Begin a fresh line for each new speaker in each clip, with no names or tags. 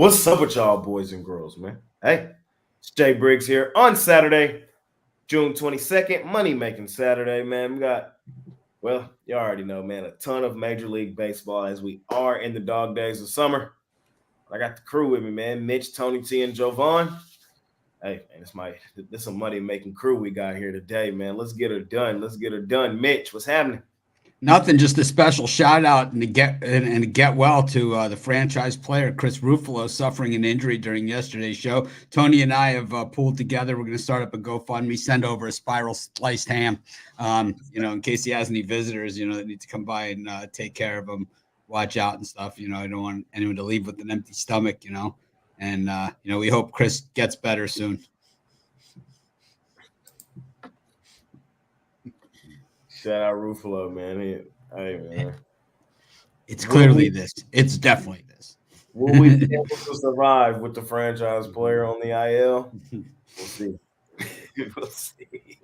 What's up with y'all boys and girls, man? Hey, it's Jay Briggs here on Saturday, June 22nd, money-making Saturday, man. We got, well, you already know, man, a ton of Major League Baseball as we are in the dog days of summer. I got the crew with me, man. Mitch, Tony T, and Jovan. Hey, man, this is a money-making crew we got here today, man. Let's get her done. Let's get her done. Mitch, what's happening?
Nothing, just a special shout out and to get well to the franchise player Chris Ruffalo suffering an injury during yesterday's show. Tony and I have pulled together. We're going to start up a GoFundMe, send over a spiral sliced ham, in case he has any visitors, that need to come by and take care of him, watch out and stuff. I don't want anyone to leave with an empty stomach, and we hope Chris gets better soon.
Shout out Ruffalo, man. Hey, man.
It's clearly this. It's definitely this.
Will we be able to survive with the franchise player on the IL? We'll see. We'll see.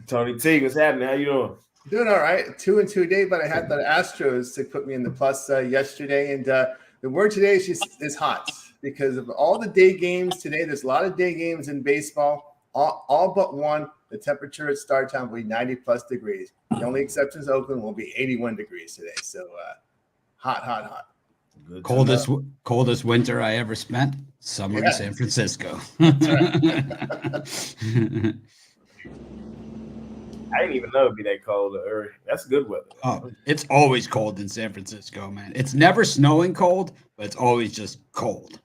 Tony T, what's happening? How you doing?
Doing all right. 2-2 today, but I had the Astros to put me in the plus yesterday. And the word today is hot because of all the day games today. There's a lot of day games in baseball, all but one. The temperature at start time will be 90-plus degrees. The only exception is Oakland will be 81 degrees today. So hot.
Good coldest winter I ever spent. Summer in San Francisco.
I didn't even know it'd be that cold. That's good weather.
Oh, it's always cold in San Francisco, man. It's never snowing cold, but it's always just cold,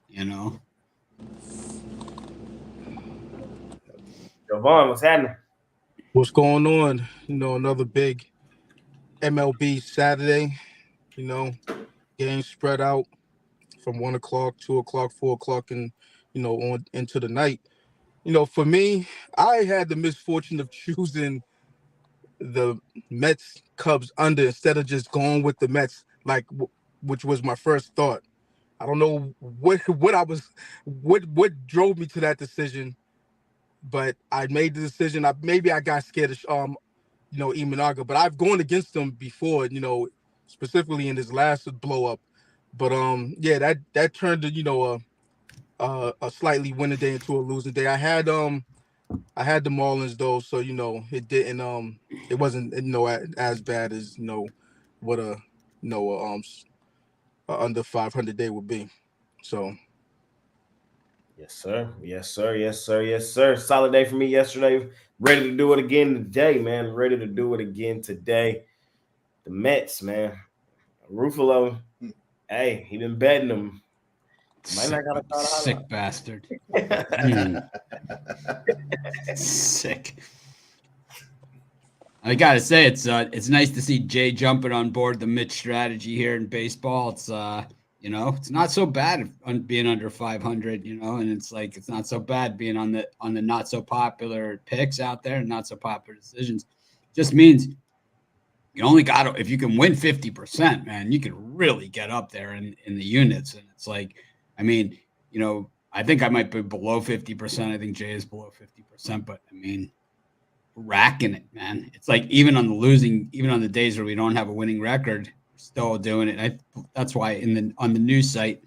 Jovan, what's happening?
What's going on? Another big MLB Saturday. Games spread out from 1 o'clock, 2 o'clock, 4 o'clock, and on into the night. For me, I had the misfortune of choosing the Mets Cubs under instead of just going with the Mets, which was my first thought. I don't know what drove me to that decision. But I made the decision. Maybe I got scared of, Imanaga. But I've gone against them before, specifically in this last blow up. But that turned a slightly winning day into a losing day. I had the Marlins though, so it didn't it wasn't as bad as what a under 500 day would be. So.
Yes, sir. Solid day for me yesterday. Ready to do it again today, man. Ready to do it again today. The Mets, man. Ruffalo, hey, he been betting them.
Sick bastard. Sick. I gotta say, it's nice to see Jay jumping on board the Mitch strategy here in baseball. It's it's not so bad being under 500, and it's not so bad being on the not so popular picks out there and not so popular decisions. Just means you only got if you can win 50%, man, you can really get up there in the units. And it's I think I might be below 50%. I think Jay is below 50%, but racking it, man. It's even on the days where we don't have a winning record, still doing it. That's why on the news site,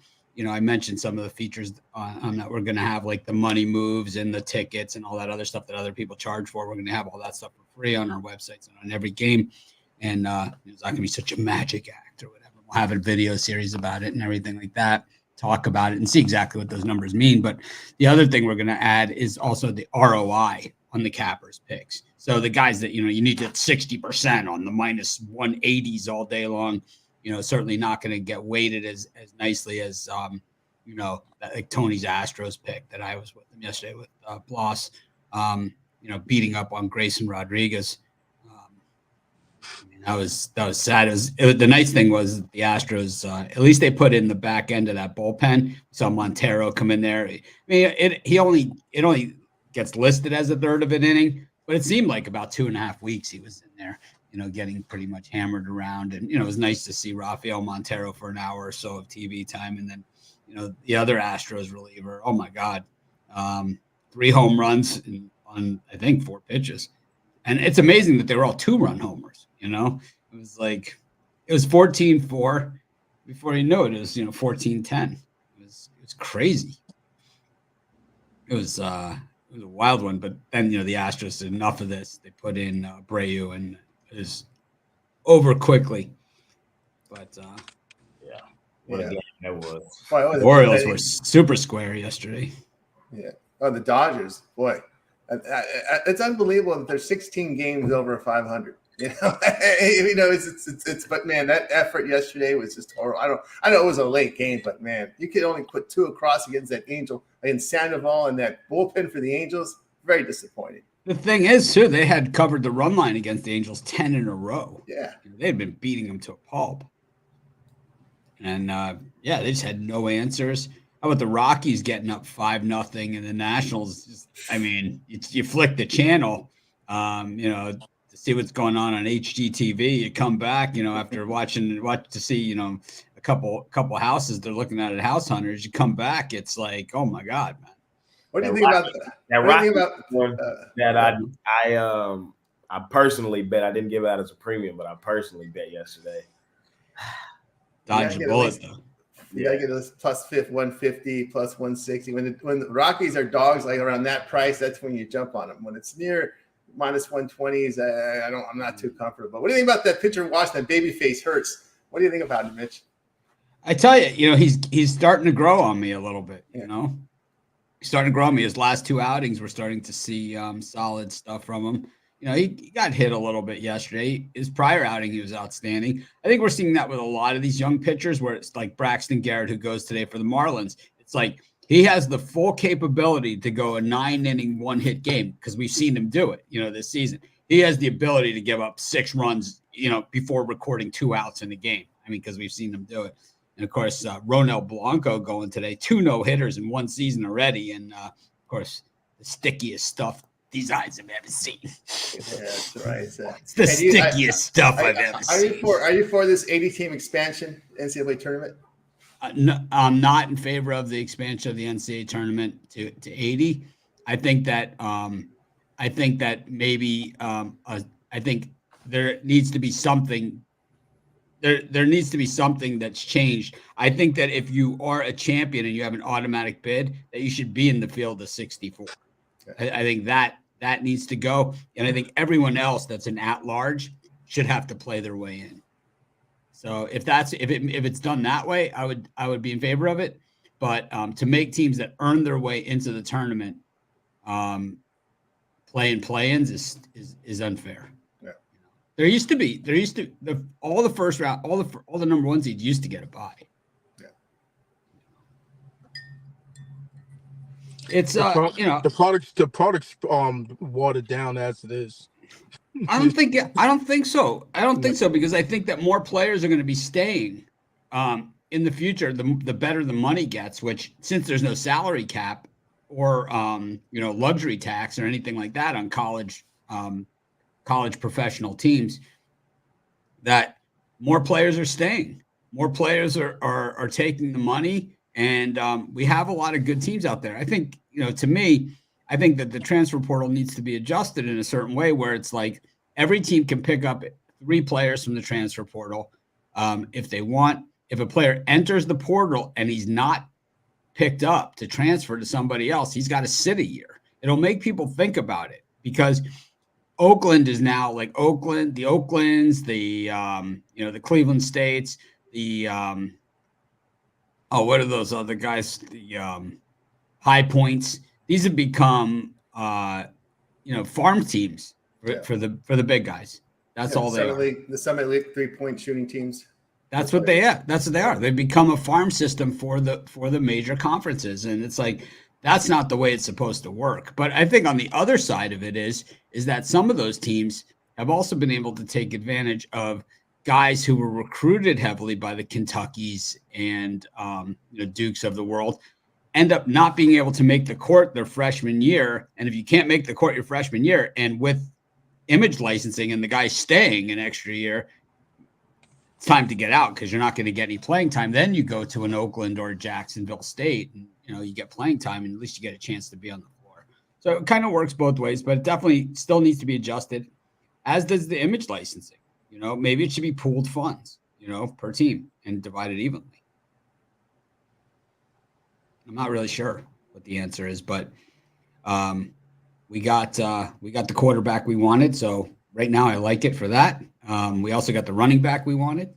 I mentioned some of the features on that we're going to have, like the money moves and the tickets and all that other stuff that other people charge for. We're going to have all that stuff for free on our websites and on every game. And it's not going to be such a magic act or whatever. We'll have a video series about it and everything like that, talk about it and see exactly what those numbers mean. But the other thing we're going to add is also the ROI on the cappers picks. So the guys that, you need to 60% on the minus 180s all day long, certainly not going to get weighted as nicely as, like Tony's Astros pick that I was with him yesterday with Bloss, beating up on Grayson Rodriguez. That was sad. The nice thing was the Astros, at least they put in the back end of that bullpen. Saw Montero come in there. It only gets listed as a third of an inning, but it seemed like about 2.5 weeks he was in there, getting pretty much hammered around. And, it was nice to see Rafael Montero for an hour or so of TV time. And then, the other Astros reliever, oh my God, 3 home runs on, I think, 4 pitches. And it's amazing that they were all 2-run homers, It was 14-4. before you knew it, it was 14-10. It was crazy. It was a wild one, but then the Astros did enough of this. They put in Abreu, and it was over quickly. But
what a game that was.
The Orioles were super square yesterday.
Yeah. Oh, the Dodgers, boy, it's unbelievable that there's 16 games over 500. It's but man, that effort yesterday was just horrible. I know it was a late game, but man, you could only put 2 across against Sandoval and that bullpen for the Angels. Very disappointing.
The thing is, too, they had covered the run line against the Angels 10 in a row.
Yeah,
they had been beating them to a pulp, and they just had no answers. How about the Rockies getting up 5-0 and the Nationals? You flick the channel, to see what's going on HGTV. You come back, after watch to see, a couple houses they're looking at House Hunters. You come back, it's like, oh my God, man.
What do you think about
that? I personally bet. I didn't give out as a premium, but I personally bet yesterday.
Dodge the bullet though.
You gotta get those plus 150, plus 160. When the Rockies are dogs like around that price, that's when you jump on them. When it's near minus 120s, I'm not too comfortable. What do you think about that pitcher Washington? That babyface Hurts. What do you think about him, Mitch?
I tell you, he's starting to grow on me a little bit. He's starting to grow on me. His last 2 outings, we're starting to see solid stuff from him. He got hit a little bit yesterday. His prior outing, he was outstanding. I think we're seeing that with a lot of these young pitchers where it's like Braxton Garrett, who goes today for the Marlins. It's like he has the full capability to go a 9-inning, 1-hit game because we've seen him do it, this season. He has the ability to give up 6 runs, before recording 2 outs in a game. Because we've seen him do it. And, of course, Ronel Blanco going today, 2 no-hitters in 1 season already. And, of course, the stickiest stuff these eyes have ever seen.
Yeah, that's right.
It's the stickiest stuff I've ever seen.
Are you for this 80-team expansion NCAA tournament?
No, I'm not in favor of the expansion of the NCAA tournament to 80. I think that maybe I think there needs to be something. There needs to be something that's changed. I think that if you are a champion and you have an automatic bid, that you should be in the field of 64. Okay. I think that needs to go, and I think everyone else that's an at-large should have to play their way in. So if it's done that way, I would be in favor of it. But to make teams that earn their way into the tournament playing play-ins is unfair. Yeah. There used to all the first round, all the number 1 seeds used to get a bye.
Yeah.
It's
the product's watered down as it is.
I don't think so. I don't think so because I think that more players are going to be staying in the future. The better the money gets, which since there's no salary cap or luxury tax or anything like that on college professional teams, that more players are staying. More players are taking the money, and we have a lot of good teams out there. I think to me. I think that the transfer portal needs to be adjusted in a certain way where it's like every team can pick up 3 players from the transfer portal if they want. If a player enters the portal and he's not picked up to transfer to somebody else, he's got to sit a year. It'll make people think about it because Oakland is now like the Oaklands, the Cleveland States, what are those other guys? The High Points. These have become, farm teams for the big guys. That's all they are.
The Summit League 3-point shooting teams.
That's what they are. That's what they are. They've become a farm system for the major conferences, and it's like that's not the way it's supposed to work. But I think on the other side of it is that some of those teams have also been able to take advantage of guys who were recruited heavily by the Kentuckys and Dukes of the world. End up not being able to make the court their freshman year. And if you can't make the court your freshman year and with image licensing and the guy staying an extra year, it's time to get out because you're not going to get any playing time. Then you go to an Oakland or Jacksonville State and, you get playing time and at least you get a chance to be on the floor. So it kind of works both ways, but it definitely still needs to be adjusted, as does the image licensing. Maybe it should be pooled funds. per team and divided evenly. I'm not really sure what the answer is, but we got the quarterback we wanted. So right now I like it for that. We also got the running back we wanted.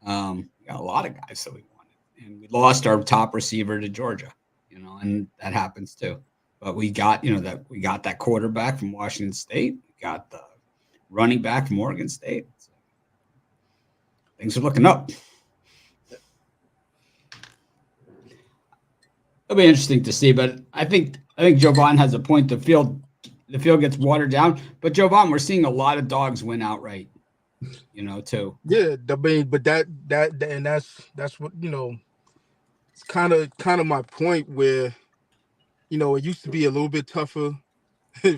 We got a lot of guys that we wanted, and we lost our top receiver to Georgia, and that happens too. But we got, that quarterback from Washington State. We got the running back from Oregon State. So things are looking up. It'll be interesting to see, but I think Jovan has a point. The field gets watered down, but Jovan, we're seeing a lot of dogs win outright, too.
Yeah, but that's what it's kind of my point where it used to be a little bit tougher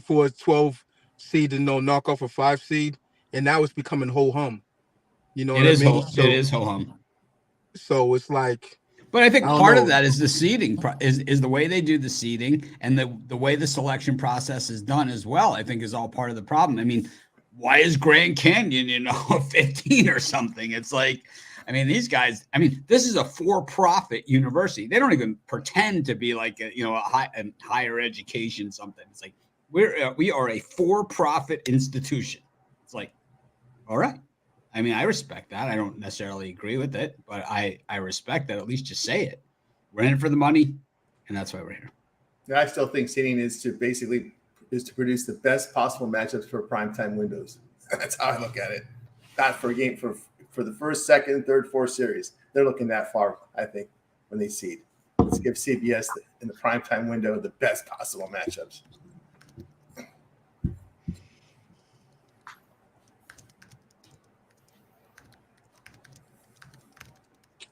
for a 12 seed to knock off a 5 seed, and now it's becoming ho hum. You know what I mean?
It is ho hum.
So it's like.
But I think part of that is the seeding, is the way they do the seeding, and the way the selection process is done as well, I think is all part of the problem. I mean, why is Grand Canyon, 15 or something? It's like, these guys, this is a for-profit university. They don't even pretend to be like a higher education something. It's like, we are a for-profit institution. It's like, all right. I respect that. I don't necessarily agree with it, but I respect that. At least just say it. We're in it for the money, and that's why we're here.
I still think seeding is to produce the best possible matchups for primetime windows. That's how I look at it. Not for a game for the first, second, third, fourth series. They're looking that far, I think, when they seed. Let's give CBS in the primetime window the best possible matchups.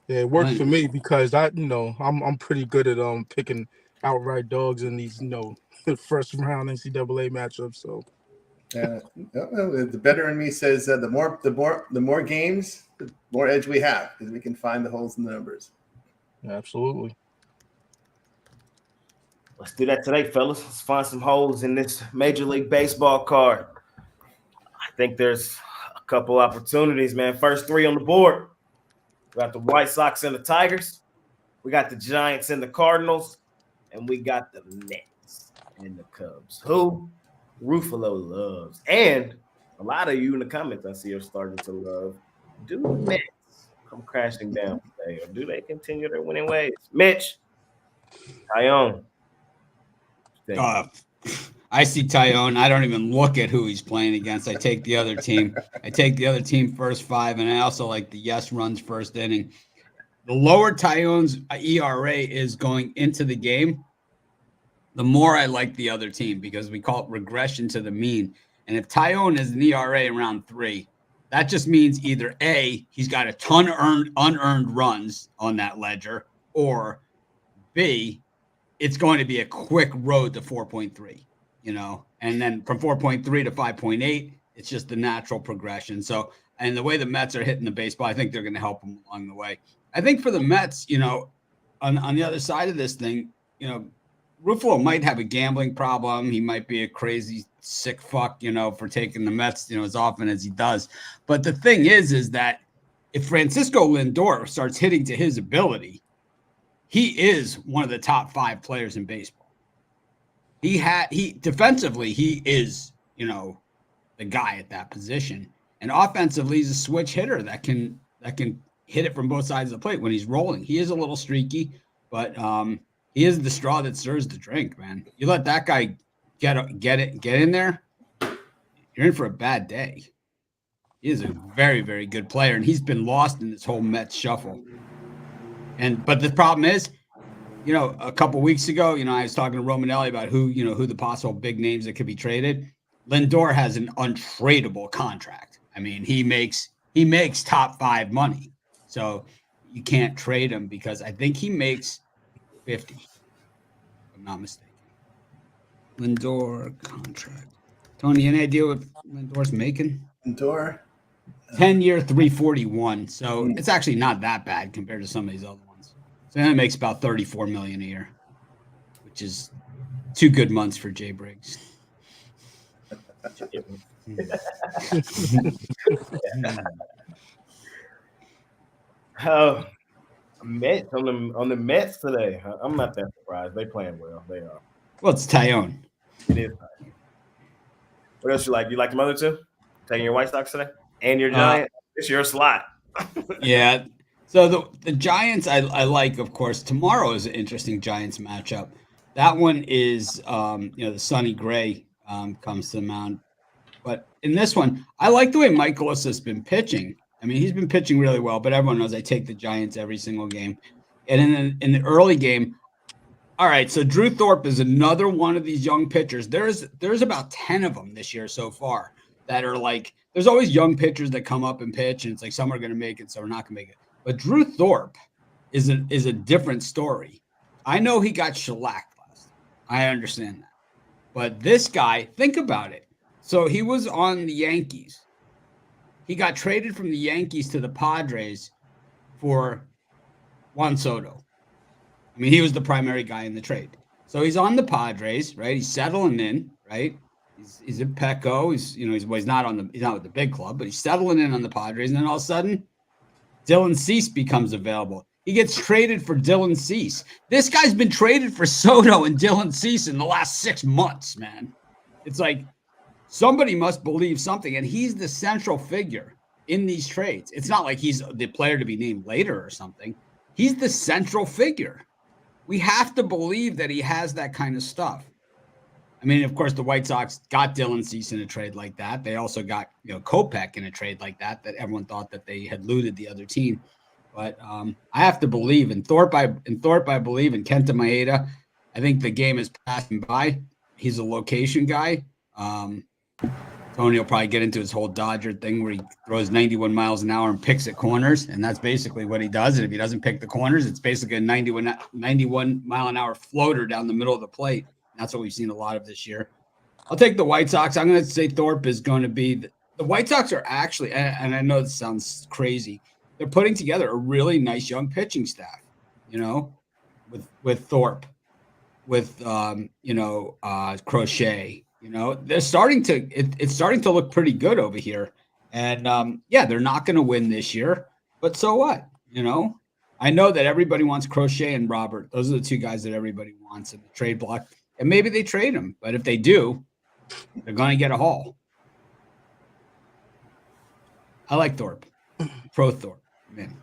Yeah, it works for me because I'm pretty good at picking outright dogs in these first round NCAA matchups. So
the better in me says the more games, the more edge we have because we can find the holes in the numbers.
Absolutely.
Let's do that today, fellas. Let's find some holes in this Major League Baseball card. I think there's a couple opportunities, man. First three on the board. We got the White Sox and the Tigers. We got the Giants and the Cardinals. And we got the Mets and the Cubs. Who Ruffalo loves. And a lot of you in the comments I see are starting to love. Do the Mets come crashing down today? Or do they continue their winning ways? Mitch, Tyone.
I see Tyone. I don't even look at who he's playing against. I take the other team. I take the other team first five, and I also like the yes runs first inning. The lower Tyone's ERA is going into the game, the more I like the other team because we call it regression to the mean. And if Tyone is an ERA around 3, that just means either A, he's got a ton of unearned runs on that ledger, or B, it's going to be a quick road to 4.3. And then from 4.3 to 5.8, it's just the natural progression. So, and the way the Mets are hitting the baseball, I think they're going to help them along the way. I think for the Mets, on the other side of this thing, Ruffalo might have a gambling problem. He might be a crazy sick fuck, for taking the Mets, as often as he does. But the thing is that if Francisco Lindor starts hitting to his ability, he is one of the top 5 players in baseball. He defensively, he is, the guy at that position. And offensively, he's a switch hitter that can hit it from both sides of the plate when he's rolling. He is a little streaky, but he is the straw that stirs the drink, man. You let that guy get in there, you're in for a bad day. He is a very, very good player, and he's been lost in this whole Mets shuffle. But the problem is, a couple weeks ago, I was talking to Romanelli about who the possible big names that could be traded. Lindor has an untradeable contract. He makes top 5 money. So you can't trade him because I think he makes 50, if I'm not mistaken. Lindor contract. Tony, any idea what Lindor's making?
Lindor?
10-year, 341. So it's actually not that bad compared to some of these other ones. So that makes about $34 million a year, which is 2 good months for Jay Briggs.
Oh, Mets on the Mets today. I'm not that surprised. They playing well. They are.
Well, it's Tyone.
It is. What else you like? You like the other two? Taking your White Sox today and your Giant. It's your slot.
Yeah. So the Giants, I like, of course. Tomorrow is an interesting Giants matchup. That one is, the Sonny Gray comes to the mound. But in this one, I like the way Michaelis has been pitching. I mean, he's been pitching really well, but everyone knows I take the Giants every single game. And in the early game, all right, so Drew Thorpe is another one of these young pitchers. There's about 10 of them this year so far that are like, there's always young pitchers that come up and pitch, and it's like some are going to make it, some are not going to make it. But Drew Thorpe is a different story. I know he got shellacked last. I understand that. But this guy, think about it. So he was on the Yankees. He got traded from the Yankees to the Padres for Juan Soto. I mean, he was the primary guy in the trade. So he's on the Padres, right? He's settling in, right? He's at Petco. He's not with the big club, but he's settling in on the Padres. And then all of a sudden, Dylan Cease becomes available. He gets traded for Dylan Cease. This guy's been traded for Soto and Dylan Cease in the last 6 months, man. It's like somebody must believe something, and he's the central figure in these trades. It's not like he's the player to be named later or something. He's the central figure. We have to believe that he has that kind of stuff. I mean, of course, the White Sox got Dylan Cease in a trade like that. They also got Kopech in a trade like that everyone thought that they had looted the other team. But I have to believe in Thorpe. I believe in Kenta Maeda. I think the game is passing by. He's a location guy. Tony will probably get into his whole Dodger thing where he throws 91 miles an hour and picks at corners, and that's basically what he does. And if he doesn't pick the corners, it's basically a 91 mile an hour floater down the middle of the plate. That's what we've seen a lot of this year. I'll take the White Sox. I'm going to say Thorpe is going to be the White Sox are actually, and I know this sounds crazy, they're putting together a really nice young pitching staff, with Thorpe, with Crochet. They're starting to it's starting to look pretty good over here. And they're not going to win this year, but so what? I know that everybody wants Crochet and Robert. Those are the two guys that everybody wants in the trade block. And maybe they trade them, but if they do, they're going to get a haul. I like Thorpe. Pro Thorpe, man.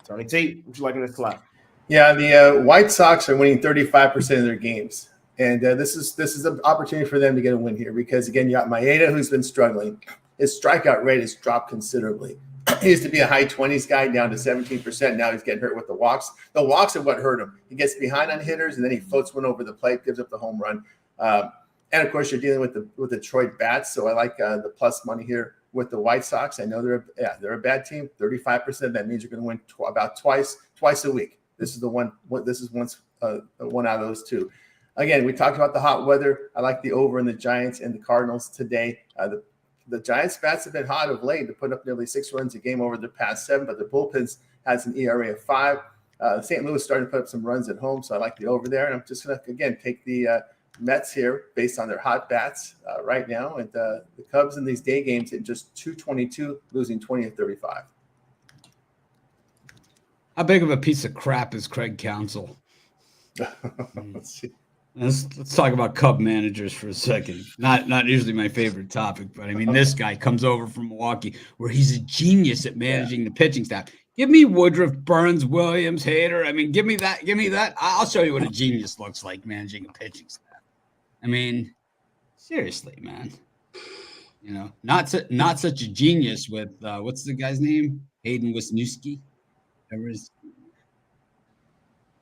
Tony T, what you like in this slot?
Yeah, the White Sox are winning 35% of their games. And this is an opportunity for them to get a win here because, again, you got Maeda, who's been struggling. His strikeout rate has dropped considerably. He used to be a high 20s guy, down to 17%. Now he's getting hurt with the walks. The walks are what hurt him. He gets behind on hitters, and then he floats one over the plate, gives up the home run. And, of course, you're dealing with the Detroit Bats, so I like the plus money here with the White Sox. I know they're a bad team, 35%. That means you're going to win about twice a week. This is the one. This is one out of those two. Again, we talked about the hot weather. I like the over in the Giants and the Cardinals today. The Giants bats have been hot of late to put up nearly 6 runs a game over the past 7, but the bullpens has an ERA of 5. St. Louis starting to put up some runs at home, so I like the over there. And I'm just going to, again, take the Mets here based on their hot bats right now. And the Cubs in these day games at just 222, losing 20-35.
How big of a piece of crap is Craig Counsell?
Let's see.
Let's talk about Cub managers for a second. Not usually my favorite topic, but I mean, this guy comes over from Milwaukee where he's a genius at managing the pitching staff. Give me Woodruff, Burns, Williams, Hader. I mean, give me that. I'll show you what a genius looks like managing a pitching staff. I mean, seriously, man. Not such a genius with what's the guy's name? Hayden Wisniewski.
At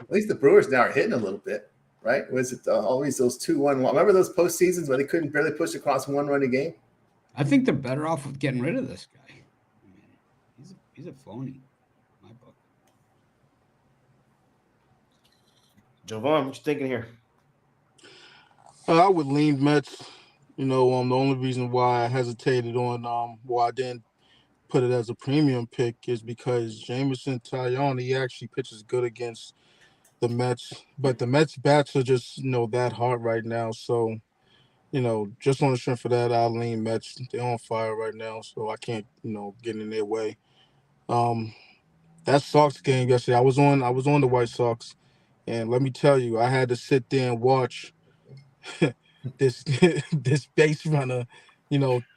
least the Brewers now are hitting a little bit. Right? Was it always those 2-1? Remember those postseasons where they couldn't barely push across 1 run a game?
I think they're better off with getting rid of this guy. I mean, he's a phony in my book.
Jovan, what you thinking here?
I would lean Mets. The only reason why I hesitated on why I didn't put it as a premium pick is because Jameson Taillon, he actually pitches good against the Mets, but the Mets bats are just that hot right now. So just on the strength for that, I'll lean Mets. They're on fire right now, so I can't get in their way. that Sox game yesterday. I was on the White Sox, and let me tell you, I had to sit there and watch this this base runner,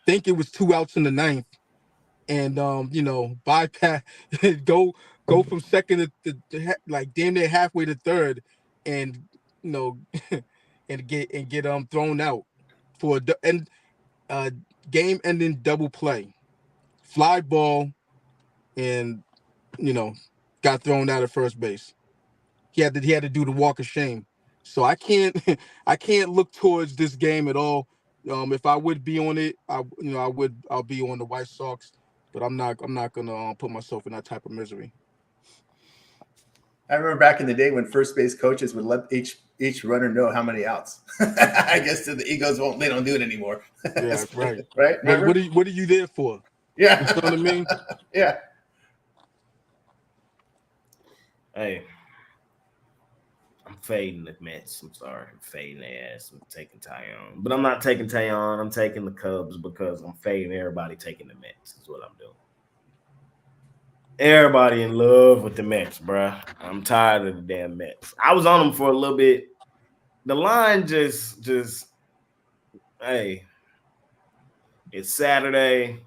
think it was 2 outs in the ninth, and bypass go from second like damn near halfway to third, and you know and get thrown out for and game ending double play, fly ball, and got thrown out at first base. He had to do the walk of shame. So I can't I can't look towards this game at all. If I would be on it, I'll be on the White Sox, but I'm not gonna put myself in that type of misery.
I remember back in the day when first base coaches would let each runner know how many outs. I guess the Eagles they don't do it anymore.
Yeah, right.
Right.
What are you there for?
Yeah.
You know what I mean?
Yeah.
Hey, I'm fading the Mets. I'm sorry. I'm fading their ass. I'm taking Taillon. But I'm not taking Taillon. I'm taking the Cubs because I'm fading everybody taking the Mets. Is what I'm doing. Everybody in love with the Mets, bruh. I'm tired of the damn Mets. I was on them for a little bit. The line just hey, it's Saturday.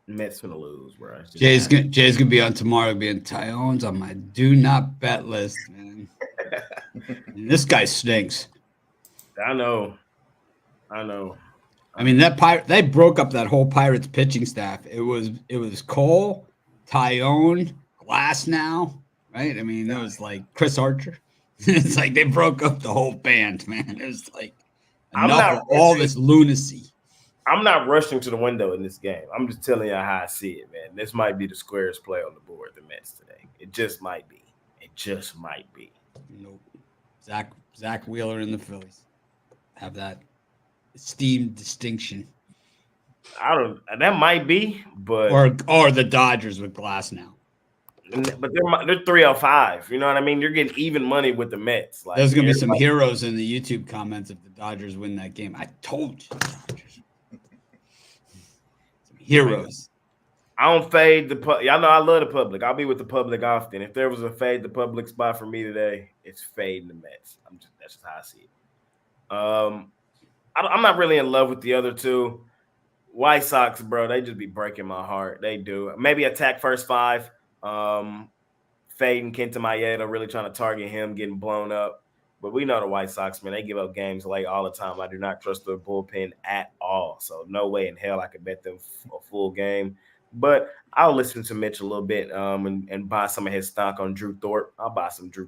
Mets gonna lose, bro.
Jay's gonna be on tomorrow, being Tyon's on my do not bet list, man. And this guy stinks.
I know.
I mean, they broke up that whole Pirates pitching staff. It was Cole, Tyone, Glass now, right? I mean, it was like Chris Archer. It's like they broke up the whole band, man. It was like enough of all this lunacy.
I'm not rushing to the window in this game. I'm just telling you how I see it, man. This might be the squarest play on the board, the Mets today. It just might be.
Nope. Zach Wheeler and the Phillies have that esteemed distinction.
That might be, but
or the Dodgers with Glass now.
But they're 305. You know what I mean? You're getting even money with the Mets. Like,
there's gonna be some heroes in the YouTube comments if the Dodgers win that game. I told you, Dodgers. Some heroes.
I don't fade the public. Y'all know I love the public. I'll be with the public often. If there was a fade the public spot for me today, it's fading the Mets. That's just how I see it. I'm not really in love with the other two. White Sox, bro, they just be breaking my heart. They do. Maybe attack first five. Fading Kenta Maeda, really trying to target him, getting blown up. But we know the White Sox, man, they give up games late all the time. I do not trust their bullpen at all. So no way in hell I could bet them a full game. But I'll listen to Mitch a little bit and buy some of his stock on Drew Thorpe. I'll buy some Drew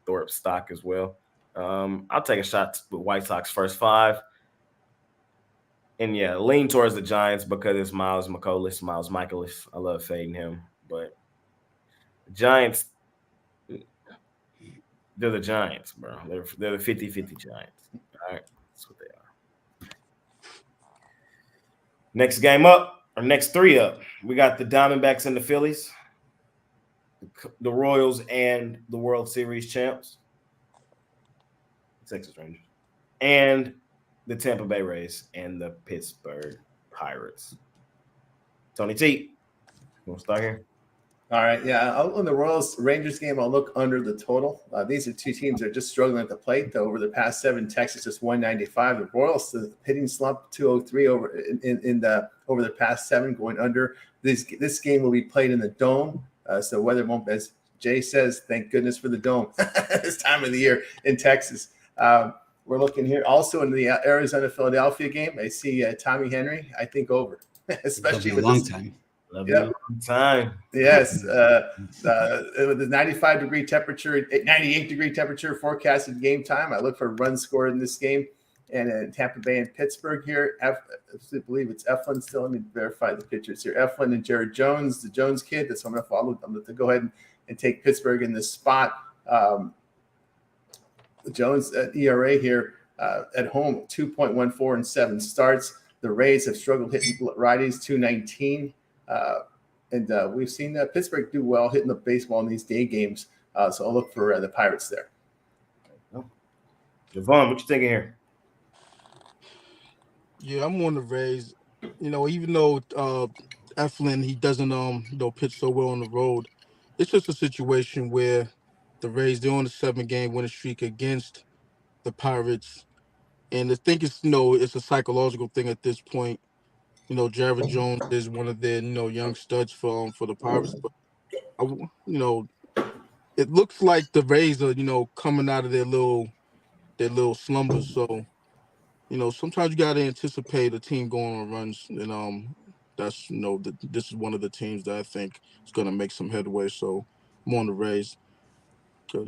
Thorpe stock as well. I'll take a shot with White Sox first five. And yeah, lean towards the Giants because it's Miles Michaelis. I love fading him. But the Giants, they're the Giants, bro. They're the 50-50 Giants. All right. That's what they are. Next game up, or next three up, we got the Diamondbacks and the Phillies, the Royals and the World Series champs, Texas Rangers, and the Tampa Bay Rays and the Pittsburgh Pirates. Tony T, you want to start here?
All right, yeah. On the Royals-Rangers game, I'll look under the total. These are two teams that are just struggling at the plate. Though over the past 7, Texas is 195. The Royals, the hitting slump 203 over the past 7, going under. This game will be played in the Dome, so weather won't, as Jay says, thank goodness for the Dome this time of the year in Texas. We're looking here also in the Arizona-Philadelphia game. I see Tommy Henry. I think over, especially with
a long time.
Yep. Time.
Yes, with the 95-degree temperature, 98-degree temperature forecasted game time. I look for a run scored in this game, and in Tampa Bay and Pittsburgh here. I believe it's Eflin still. Let me verify the pictures here. Eflin and Jared Jones, the Jones kid. That's what I'm going to follow. I'm going to go ahead and take Pittsburgh in this spot. Jones ERA here at home 2.14 and 7 starts. The Rays have struggled hitting righties 219. And we've seen Pittsburgh do well hitting the baseball in these day games. So I'll look for the Pirates there.
Javon, what you thinking here?
Yeah, I'm on the Rays. Even though Eflin, he doesn't pitch so well on the road. It's just a situation where the Rays, they're on a 7-game winning streak against the Pirates. And I think it's it's a psychological thing at this point. Jared Jones is one of their young studs for the Pirates, but it looks like the Rays are coming out of their little slumbers. So sometimes you got to anticipate a team going on runs, and that's this is one of the teams that I think is going to make some headway. So I'm on the Rays. For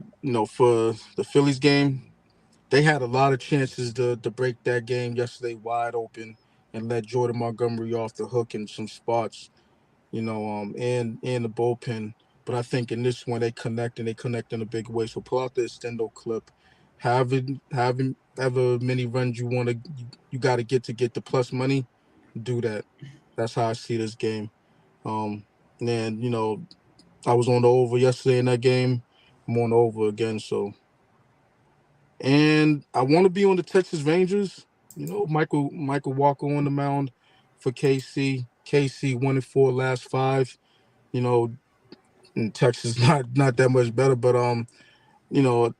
the Phillies game, they had a lot of chances to break that game yesterday wide open and let Jordan Montgomery off the hook in some spots, and the bullpen. But I think in this one they connect in a big way. So pull out the extendo clip, however many runs you got to get the plus money, do that. That's how I see this game. And I was on the over yesterday in that game. I'm on the over again. So, and I want to be on the Texas Rangers. Michael Walker on the mound for KC. KC 1-4 last 5. And Texas not that much better, but you know,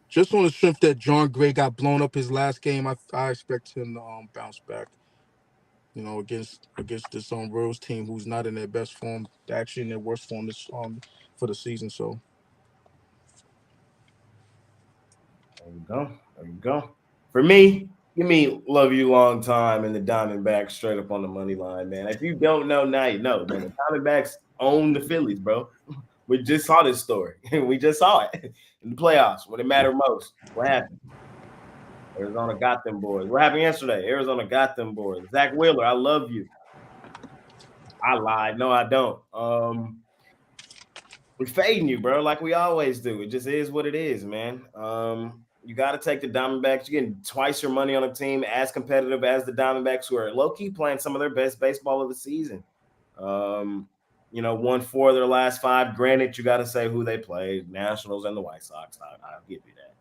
just on the strength that John Gray got blown up his last game, I expect him to bounce back. Against this Royals team who's not in their best form, actually in their worst form this for the season. So
There you go. There you go. For me, give me love you long time and the Diamondbacks straight up on the money line, man. If you don't know, now you know, man. The Diamondbacks own the Phillies, bro. We just saw this story. We just saw it in the playoffs when it mattered most. What happened? Arizona got them boys. What happened yesterday? Arizona got them boys. Zach Wheeler, I love you. I lied. No, I don't. We're fading you, bro, like we always do. It just is what it is, man. You got to take the Diamondbacks. You're getting twice your money on a team as competitive as the Diamondbacks, who are low-key playing some of their best baseball of the season. Won 4 of their last 5. Granted, you got to say who they played, Nationals and the White Sox. I'll give you that.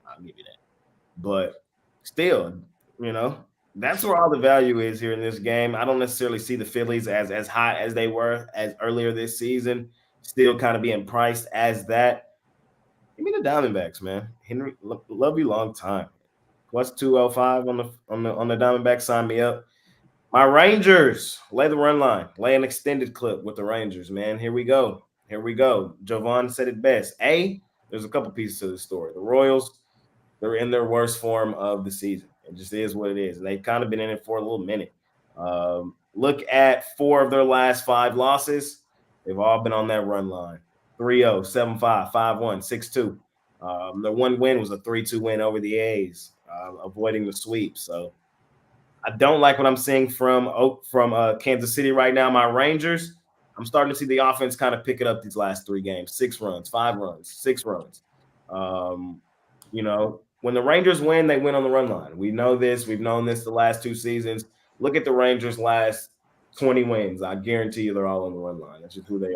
But still, that's where all the value is here in this game. I don't necessarily see the Phillies as high as they were as earlier this season, still kind of being priced as that. Give me the Diamondbacks, man. Henry, love you long time. Plus 205 on the Diamondbacks. Sign me up. My Rangers, lay the run line. Lay an extended clip with the Rangers, man. Here we go. Jovan said it best. There's a couple pieces to the story. The Royals, they're in their worst form of the season. It just is what it is. And they've kind of been in it for a little minute. Look at 4 of their last 5 losses. They've all been on that run line. 3-0, 7-5, 5-1, 6-2. Their one win was a 3-2 win over the A's, avoiding the sweep. So I don't like what I'm seeing from Kansas City right now. My Rangers, I'm starting to see the offense kind of pick it up these last 3 games. 6 runs, 5 runs, 6 runs. When the Rangers win, they win on the run line. We know this. We've known this the last 2 seasons. Look at the Rangers' last 20 wins. I guarantee you they're all on the run line. That's just who they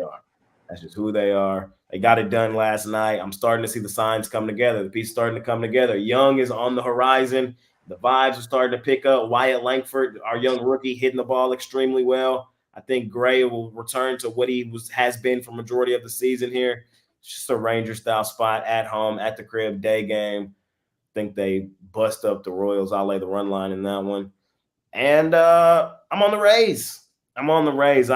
are. They got it done last night. I'm starting to see the signs come together. The pieces starting to come together. Young is on the horizon. The vibes are starting to pick up. Wyatt Langford, our young rookie, hitting the ball extremely well. I think Gray will return to what he has been for majority of the season here. It's just a Ranger-style spot at home, at the crib, day game. I think they bust up the Royals. I'll lay the run line in that one. And I'm on the Rays. I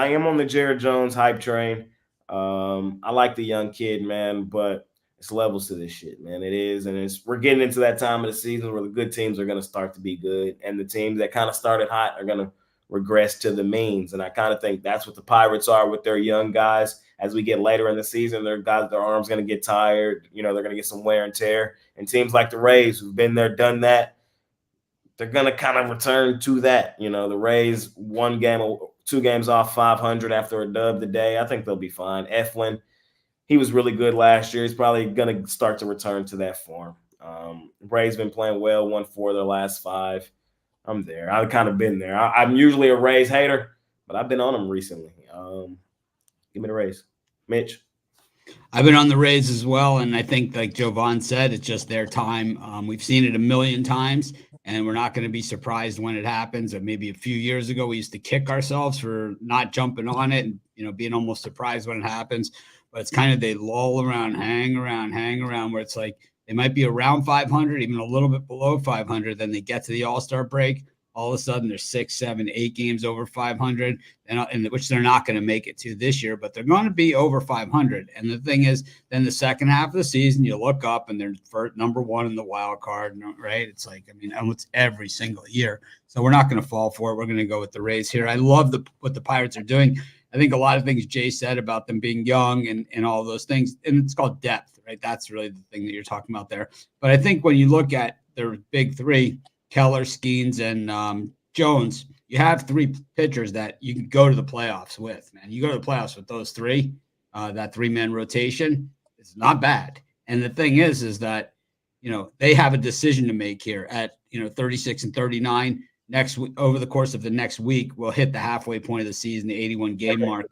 am on the Jared Jones hype train. I like the young kid, man, but it's levels to this shit, man. It is, and we're getting into that time of the season where the good teams are going to start to be good, and the teams that kind of started hot are going to regress to the means. And I kind of think that's what the Pirates are with their young guys. As we get later in the season, their arms going to get tired. They're going to get some wear and tear. And teams like the Rays, who've been there, done that, they're going to kind of return to that. The Rays 2 games off 500 after a dub today. I think they'll be fine. Eflin, he was really good last year. He's probably going to start to return to that form. Braves been playing well, won 4 of their last 5. I'm there. I've kind of been there. I'm usually a Rays hater, but I've been on them recently. Give me the Rays. Mitch?
I've been on the Rays as well, and I think, like Jovan said, it's just their time. We've seen it a million times, and we're not going to be surprised when it happens. Or maybe a few years ago, we used to kick ourselves for not jumping on it and, being almost surprised when it happens. But it's kind of, they lull around, hang around, where it's like they might be around 500, even a little bit below 500. Then they get to the All-Star break. All of a sudden, there's 6, 7, 8 games over 500, and which they're not going to make it to this year, but they're going to be over 500. And the thing is, then the second half of the season, you look up and they're number 1 in the wild card, right? It's like, it's every single year. So we're not going to fall for it. We're going to go with the Rays here. I love what the Pirates are doing. I think a lot of things Jay said about them being young and all those things, and it's called depth, right? That's really the thing that you're talking about there. But I think when you look at their big three, Keller, Skeens, and Jones, you have 3 pitchers that you can go to the playoffs with, man. You go to the playoffs with those 3, that 3-man rotation. It's not bad. And the thing is that, they have a decision to make here at, 36 and 39. Next week, over the course of the next week, we'll hit the halfway point of the season, the 81-game mark.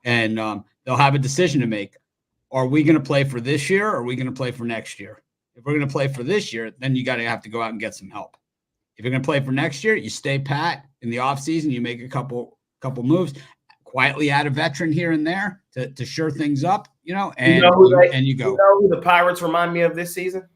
And they'll have a decision to make. Are we going to play for this year or are we going to play for next year? If we're going to play for this year, then you got to have to go out and get some help. If you're going to play for next year, you stay pat in the offseason. You make a couple moves, quietly add a veteran here and there to shore things up, and you go.
You know who the Pirates remind me of this season?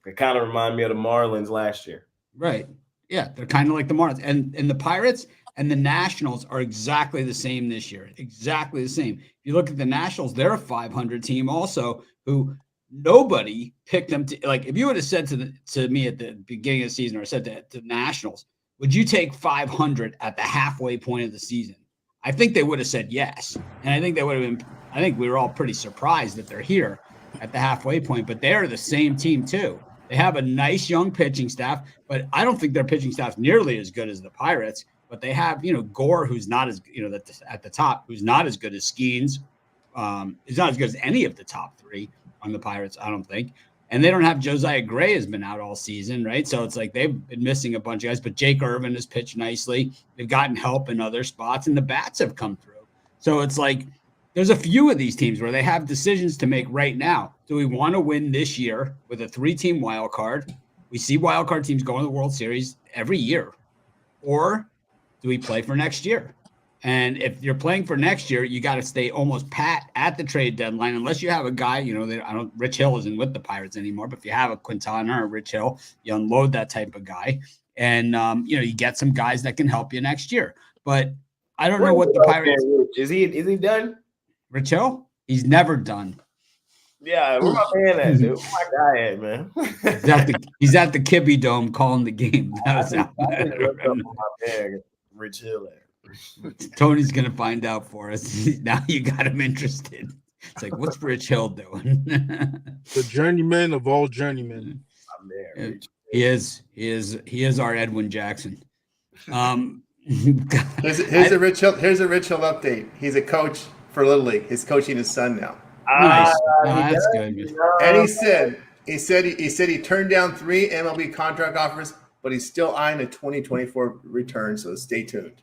They kind of remind me of the Marlins last year.
Right. Yeah, they're kind of like the Marlins. And the Pirates and the Nationals are exactly the same this year. Exactly the same. If you look at the Nationals, they're a 500 team also who – nobody picked them to, like, if you would have said to me at the beginning of the season, or said to the Nationals, would you take 500 at the halfway point of the season? I think they would have said yes. And I think they would have been, I think we were all pretty surprised that they're here at the halfway point, but they're the same team too. They have a nice young pitching staff, but I don't think their pitching staff's nearly as good as the Pirates, but they have, Gore, who's not as, at the top, who's not as good as Skeens. He's not as good as any of the top 3 on the Pirates, I don't think. And they don't have Josiah Gray has been out all season, right? So it's like they've been missing a bunch of guys, but Jake Irvin has pitched nicely. They've gotten help in other spots, and the bats have come through. So it's like there's a few of these teams where they have decisions to make right now. Do we want to win this year with a 3-team wild card? We see wild card teams go to the World Series every year. Or do we play for next year? And if you're playing for next year, you got to stay almost pat at the trade deadline, unless you have a guy, Rich Hill isn't with the Pirates anymore, but if you have a Quintana or Rich Hill, you unload that type of guy. And, you get some guys that can help you next year. But I don't know what the Pirates.
Is he done?
Rich Hill? He's never done.
Yeah, where my man at, dude? Where my guy at, man?
he's at the Kibbe Dome calling the game.
Rich Hill at.
Tony's gonna find out for us. Now you got him interested. It's like, what's Rich Hill doing?
The journeyman of all journeymen.
I'm there.
He is our Edwin Jackson.
Here's a Rich Hill update. He's a coach for Little League. He's coaching his son now.
Nice. That's good.
And he said he turned down 3 MLB contract offers, but he's still eyeing a 2024 return. So stay tuned.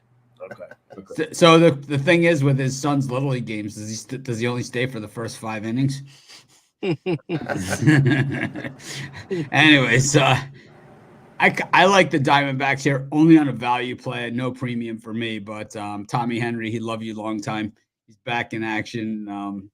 Okay.
So the thing is with his son's Little League games, does he only stay for the first 5 innings? Anyways, I like the Diamondbacks here only on a value play, no premium for me. But Tommy Henry, he loved you long time. He's back in action. I'm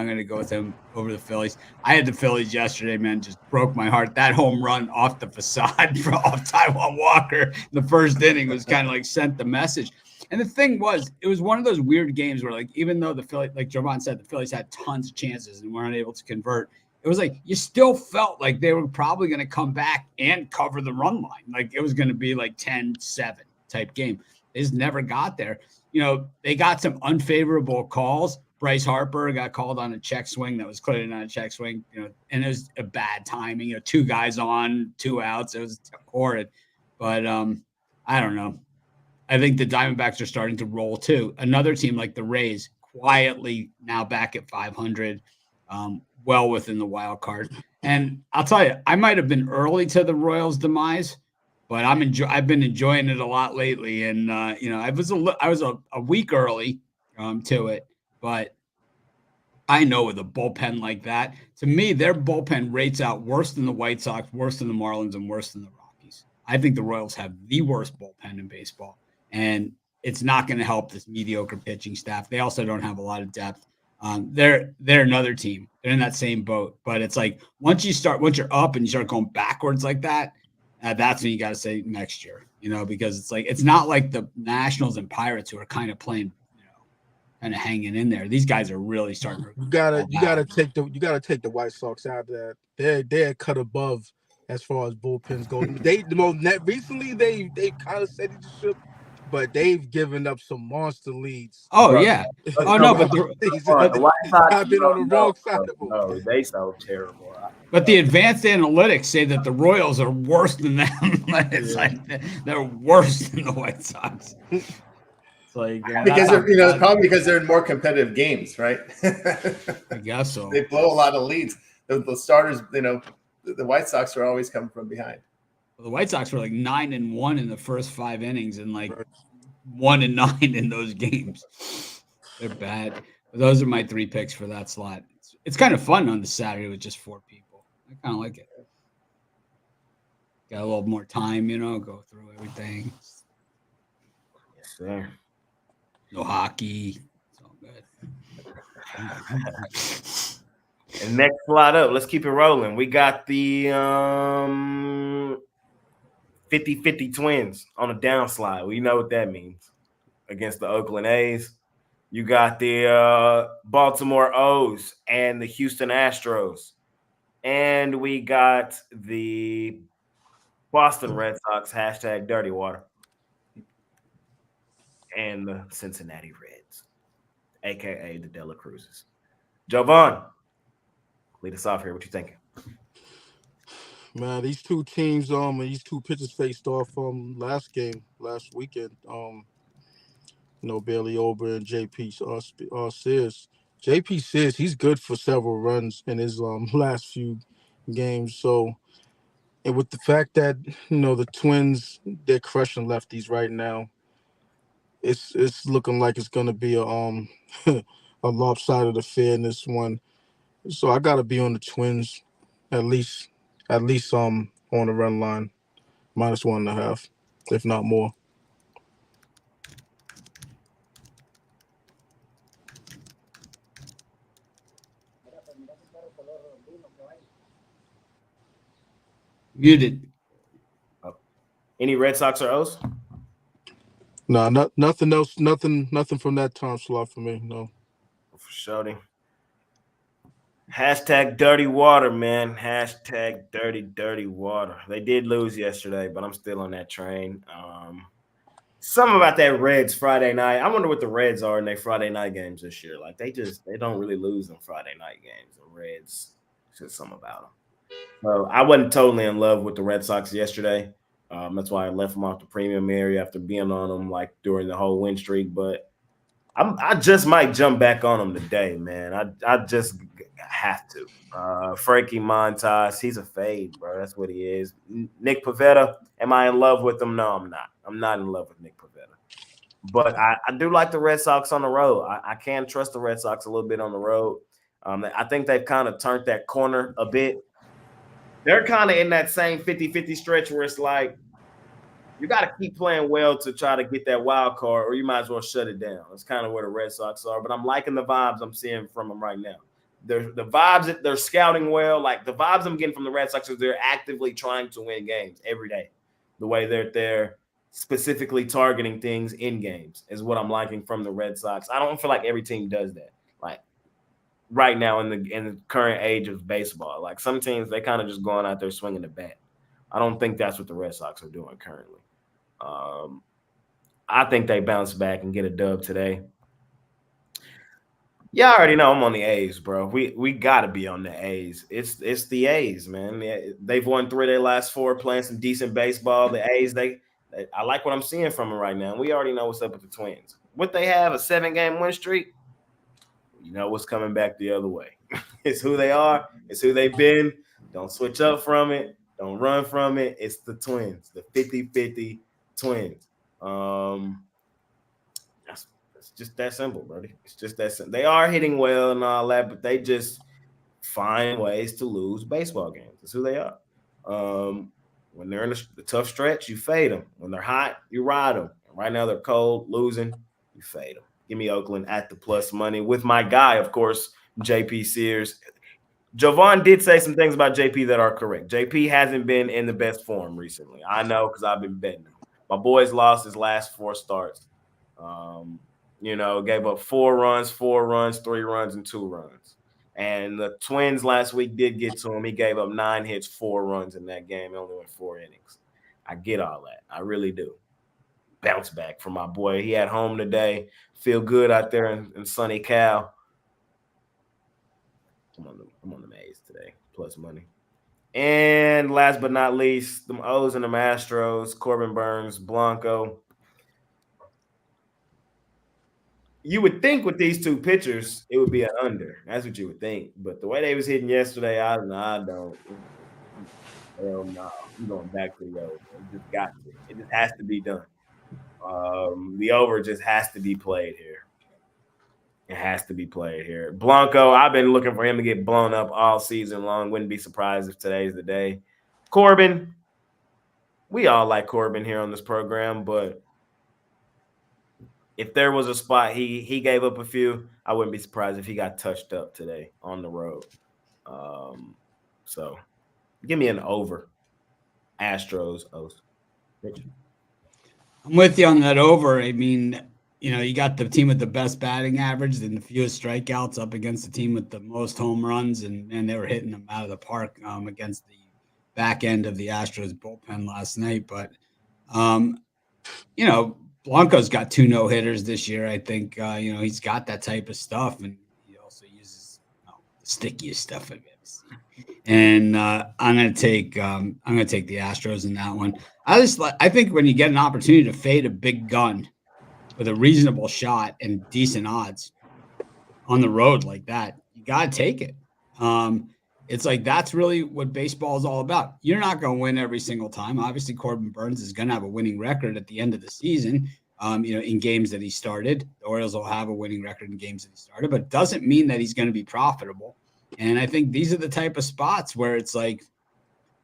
going to go with him over the Phillies. I had the Phillies yesterday, man. Just broke my heart. That home run off the facade off Taijuan Walker in the first inning was kind of like sent the message. And the thing was, it was one of those weird games where, like, even though the Phillies, like Jovan said, the Phillies had tons of chances and were unable to convert, it was like you still felt like they were probably going to come back and cover the run line. Like it was going to be like 10-7 type game. They just never got there. They got some unfavorable calls. Bryce Harper got called on a check swing that was clearly not a check swing, and it was a bad timing. 2 guys on, 2 outs. It was horrid. But I don't know. I think the Diamondbacks are starting to roll too. Another team like the Rays, quietly now back at 500, well within the wild card. And I'll tell you, I might have been early to the Royals' demise, but I've been enjoying it a lot lately. And I was a week early to it, but I know with a bullpen like that, to me, their bullpen rates out worse than the White Sox, worse than the Marlins, and worse than the Rockies. I think the Royals have the worst bullpen in baseball, and it's not going to help this mediocre pitching staff. They also don't have a lot of depth. They're another team. They're in that same boat, but it's like once you're up and you start going backwards like that, that's when you got to say next year, because it's like it's not like the Nationals and Pirates who are kind of playing, kind of hanging in there. These guys are really starting to.
You gotta take the White Sox out of that. They're cut above as far as bullpens go. Recently they kind of steadied the ship, but they've given up some monster leads.
Oh
Bro,
yeah. Oh no, but
the White Sox,
I've been on the wrong side of
no,
it.
they so terrible.
But the advanced analytics say that the Royals are worse than them. It's like they're worse than the White Sox. It's like
because they're probably because they're in more competitive games, right?
I guess so.
They blow a lot of leads. The starters, the White Sox are always coming from behind.
Well, the White Sox were like 9-1 in the first 5 innings, and like 1-9 in those games. They're bad. But those are my 3 picks for that slot. It's kind of fun on the Saturday with just 4 people. I kind of like it. Got a little more time, go through everything.
Yes, sir.
No hockey. It's all good.
And next slot up, let's keep it rolling. We got the 50-50 Twins on a downslide. We know what that means against the Oakland A's. You got the Baltimore O's and the Houston Astros. And we got the Boston Red Sox, #Dirty Water, and the Cincinnati Reds, a.k.a. the Dela Cruzes. Jovan, lead us off here. What you thinking?
Man, these two teams, these two pitchers faced off last weekend. Bailey Ober and JP Sears. JP Sears, he's good for several runs in his last few games. So, and with the fact that the Twins, they're crushing lefties right now, it's looking like it's gonna be a a lopsided affair in this one. So I gotta be on the Twins, at least on the run line, -1.5, if not more.
Muted.
Any Red Sox or O's?
No, nothing else. Nothing from that time slot for me. No.
For sure. #Dirty Water, man. #Dirty Water. They did lose yesterday, but I'm still on that train. Something about that Reds Friday night. I wonder what the Reds are in their Friday night games this year. Like they don't really lose in Friday night games. The Reds, just something about them. So I wasn't totally in love with the Red Sox yesterday. That's why I left them off the premium area after being on them like during the whole win streak. But I just might jump back on them today, man. I just have to. Frankie Montas, he's a fade, bro. That's what he is. Nick Pivetta, am I in love with him? No, I'm not. I'm not in love with Nick Pivetta. But I do like the Red Sox on the road. I can trust the Red Sox a little bit on the road. I think they've kind of turned that corner a bit. They're kind of in that same 50-50 stretch where it's like you got to keep playing well to try to get that wild card, or you might as well shut it down. That's kind of where the Red Sox are. But I'm liking the vibes I'm seeing from them right now. The vibes that they're scouting well, like the vibes I'm getting from the Red Sox is they're actively trying to win games every day. The way they're specifically targeting things in games is what I'm liking from the Red Sox. I don't feel like every team does that. Like right now in the current age of baseball, like some teams they kind of just going out there swinging the bat. I don't think that's what the Red Sox are doing currently. I think they bounce back and get a dub today. Yeah, I already know I'm on the A's, bro. We got to be on the A's. It's the A's, man. They've won 3 of their last 4, playing some decent baseball. The A's, I like what I'm seeing from them right now. We already know what's up with the Twins. What they have, a 7-game win streak, you know what's coming back the other way. It's who they are. It's who they've been. Don't switch up from it. Don't run from it. It's the Twins, the 50-50 Twins. That's just that simple, buddy. It's just that simple. They are hitting well and all that, but they just find ways to lose baseball games. That's who they are. When they're in the tough stretch, you fade them. When they're hot, you ride them. Right now they're cold, losing, you fade them. Give me Oakland at the plus money with my guy, of course, JP Sears. Jovan did say some things about JP that are correct. JP hasn't been in the best form recently. I know because I've been betting him. My boy's lost his last 4 starts. Gave up 4 runs, 3 runs, and 2 runs. And the Twins last week did get to him. He gave up 9 hits, 4 runs in that game. He only went 4 innings. I get all that. I really do. Bounce back from my boy. He at home today. Feel good out there in sunny Cal. I'm on the Mays today, plus money. And last but not least, the O's and the Astros, Corbin Burns, Blanco. You would think with these 2 pitchers, it would be an under. That's what you would think. But the way they was hitting yesterday, I don't. Hell no. I'm going back to the over. It just got to. It just has to be done. The over just has to be played here. It has to be played here. Blanco, I've been looking for him to get blown up all season long. Wouldn't be surprised if today's the day. Corbin, we all like Corbin here on this program, but if there was a spot he gave up a few, I wouldn't be surprised if he got touched up today on the road. So give me an over. Astros, O's.
I'm with you on that over. I mean, you got the team with the best batting average and the fewest strikeouts up against the team with the most home runs, and they were hitting them out of the park against the back end of the Astros bullpen last night. But, Blanco's got 2 no-hitters this year. I think, he's got that type of stuff, and he also uses the stickiest stuff I've ever seen. And I'm gonna take the Astros in that one. I think when you get an opportunity to fade a big gun with a reasonable shot and decent odds on the road like that, you gotta take it. It's like that's really what baseball is all about. You're not going to win every single time. Obviously, Corbin Burns is going to have a winning record at the end of the season. In games that he started, the Orioles will have a winning record in games that he started, but it doesn't mean that he's going to be profitable. And I think these are the type of spots where it's like,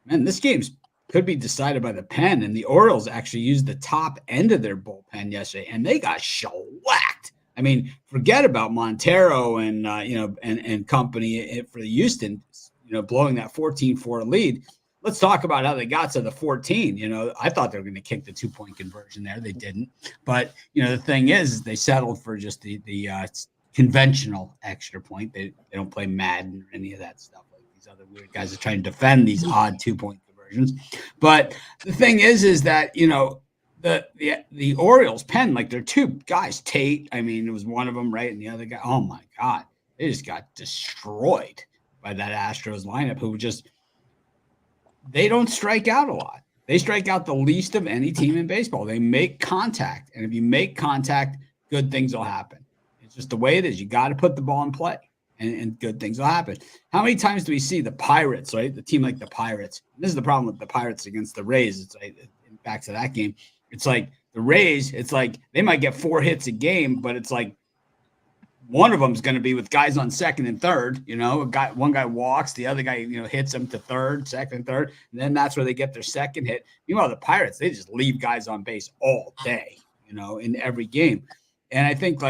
man, this game could be decided by the pen. And the Orioles actually used the top end of their bullpen yesterday, and they got shellacked. I mean, forget about Montero and and company for the Houston, blowing that 14-4 lead. Let's talk about how they got to the 14. I thought they were going to kick the 2-point conversion there. They didn't. But, the thing is they settled for just the conventional extra point. They don't play Madden or any of that stuff like these other weird guys are trying to defend these odd 2-point conversions. But the thing is that, the Orioles pen, like their 2 guys, Tate, I mean, it was one of them, right? And the other guy, oh my God, they just got destroyed by that Astros lineup who they don't strike out a lot. They strike out the least of any team in baseball. They make contact. And if you make contact, good things will happen. It's just the way it is. You got to put the ball in play and good things will happen. How many times do we see the Pirates, right? The team like the Pirates. This is the problem with the Pirates against the Rays. It's like, back to that game. It's like the Rays, it's like they might get 4 hits a game, but it's like one of them is going to be with guys on second and third. One guy walks, the other guy, hits them to second, third, and then that's where they get their second hit. Meanwhile, the Pirates, they just leave guys on base all day, in every game. And I think, for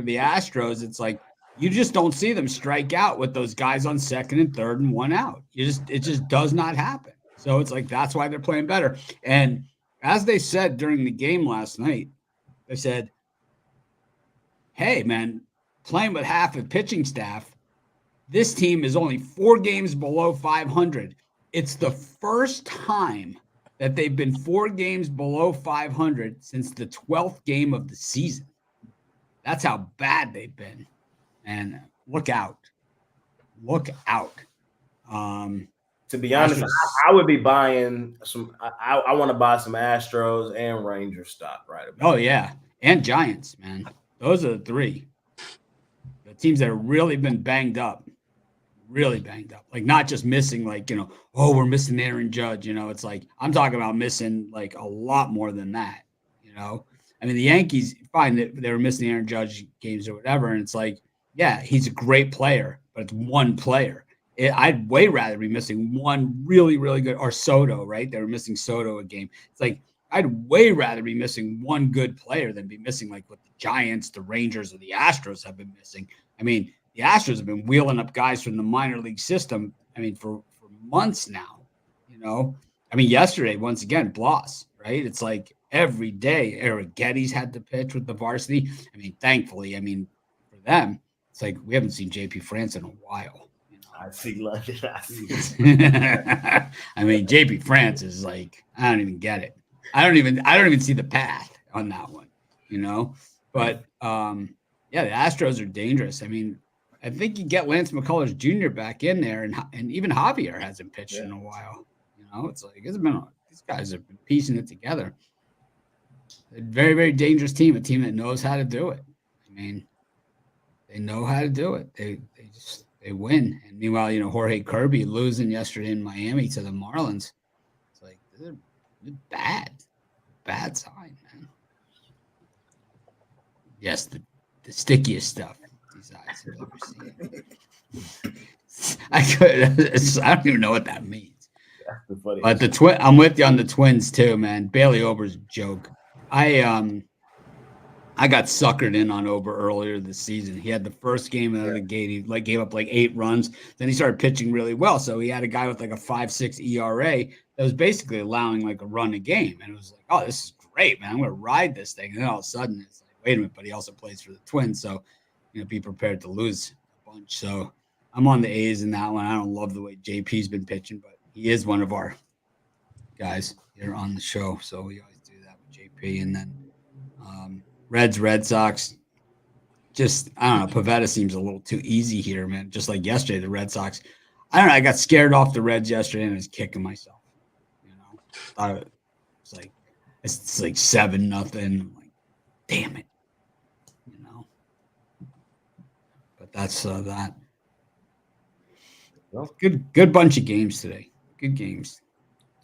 the Astros, it's like you just don't see them strike out with those guys on second and third and 1 out. It just does not happen. So it's like that's why they're playing better. And as they said during the game last night, they said, hey, man, playing with half a pitching staff, this team is only 4 games below 500. It's the first time that they've been 4 games below 500 since the 12th game of the season. That's how bad they've been. And look out. Look out.
To be honest, I would be buying some. I want to buy some Astros and Rangers stock right about.
Oh, yeah. And Giants, man. Those are the 3. The teams that have really been banged up. Really banged up. Like not just missing we're missing Aaron Judge. It's like I'm talking about missing like a lot more than that, I mean, the Yankees, fine, they were missing Aaron Judge games or whatever, and it's like, yeah, he's a great player, but it's one player. I'd way rather be missing one really, really good, or Soto, right? They were missing Soto a game. It's like, I'd way rather be missing one good player than be missing like what the Giants, the Rangers, or the Astros have been missing. I mean, the Astros have been wheeling up guys from the minor league system, I mean, for months now, you know? I mean, yesterday, once again, Bloss, right? It's like every day, Eric Getty's had to pitch with the varsity. I mean, thankfully, I mean, for them, it's like we haven't seen JP France in a while. You know?
I see London.
I mean, JP France is like, I don't even get it. I don't even see the path on that one, you know? But yeah, the Astros are dangerous. I mean, I think you get Lance McCullers Jr. back in there, and even Javier hasn't pitched in a while. You know, it's like these guys have been piecing it together. A very, very dangerous team, a team that knows how to do it. I mean, they know how to do it. They win. And meanwhile, you know, Jorge Kirby losing yesterday in Miami to the Marlins. It's like they're bad sign, man. Yes, the stickiest stuff these eyes have ever seen. I don't even know what that means. But I'm with you on the Twins too, man. Bailey Ober's a joke. I got suckered in on Ober earlier this season. He had the first game out of the gate. He gave up 8 runs. Then he started pitching really well. So he had a guy with a 5.6 ERA that was basically allowing a run a game. And it was like, oh, this is great, man. I'm going to ride this thing. And then all of a sudden it's like, wait a minute, but he also plays for the Twins. So, you know, be prepared to lose a bunch. So I'm on the A's in that one. I don't love the way JP's been pitching, but he is one of our guys here on the show. So we always do that with JP. And then Red Sox, just, I don't know, Pavetta seems a little too easy here, man. Just like yesterday, the Red Sox, I don't know, I got scared off the Reds yesterday and I was kicking myself. You know, thought it was like, it's like 7-0. I'm like, damn it. You know, but that's that. Well, good bunch of games today. Good games.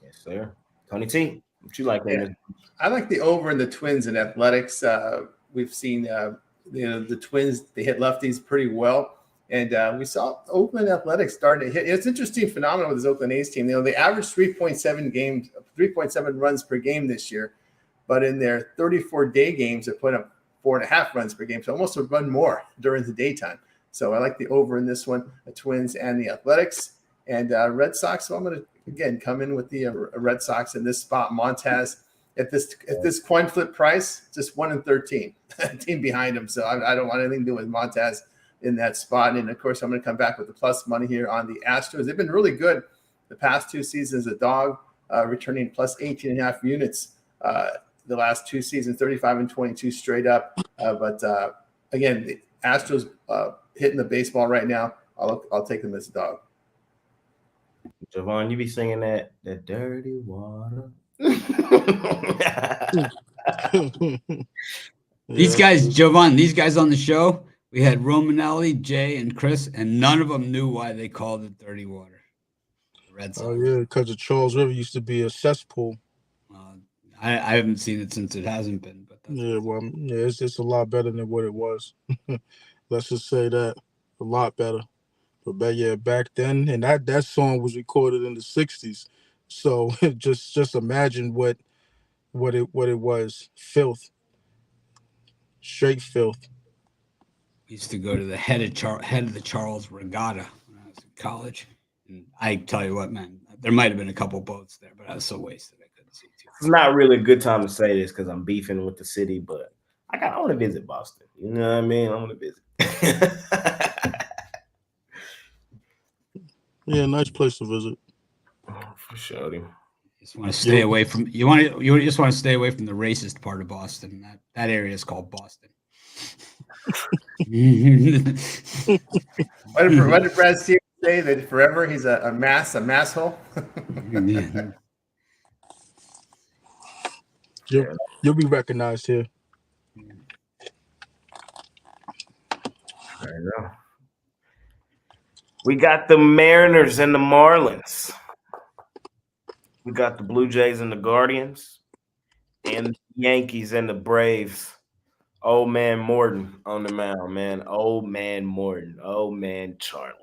Yes, sir. Tony T, what you like, man?
I like the over in the Twins and athletics. We've seen, the Twins, they hit lefties pretty well. And we saw Oakland Athletics starting to hit. It's an interesting phenomenon with this Oakland A's team. You know, they averaged 3.7 runs per game this year. But in their 34-day games, they're putting up 4.5 runs per game. So almost a run more during the daytime. So I like the over in this one, the Twins and the Athletics. And Red Sox, so I'm going to, again, come in with the Red Sox in this spot. Montez, at this coin flip price, just 1-13, team behind him. So I don't want anything to do with Montez in that spot. And, of course, I'm going to come back with the plus money here on the Astros. They've been really good the past 2 seasons. A dog returning plus 18.5 units the last 2 seasons, 35 and 22 straight up. But, again, the Astros hitting the baseball right now. I'll take them as a dog.
Javon, you be singing that dirty water.
These guys, Jovan, these guys on the show, we had Romanelli, Jay, and Chris, and none of them knew why they called it dirty water. Red Sox.
Oh, yeah, because the Charles River used to be a cesspool.
I haven't seen it since it hasn't been. But
it's just a lot better than what it was. Let's just say that. A lot better. But yeah, back then, and that song was recorded in the 60s. So just imagine what it was. Filth. Straight filth.
We used to go to the head of the Charles Regatta when I was in college. And I tell you what, man, there might have been a couple boats there, but I was so wasted I couldn't see too.
It's not really a good time to say this because I'm beefing with the city, but I want to visit Boston. You know what I mean? I want to visit.
Yeah, nice place to visit.
Oh, for sure.
You just want to stay away from you just want to stay away from the racist part of Boston. That area is called Boston.
What did Brad Stevens say that forever he's a masshole?
You'll be recognized here.
There you go. We got the Mariners and the Marlins. We got the Blue Jays and the Guardians. and the Yankees and the Braves. Old man Morton on the mound, man. Old man Morton. Old man Charlie.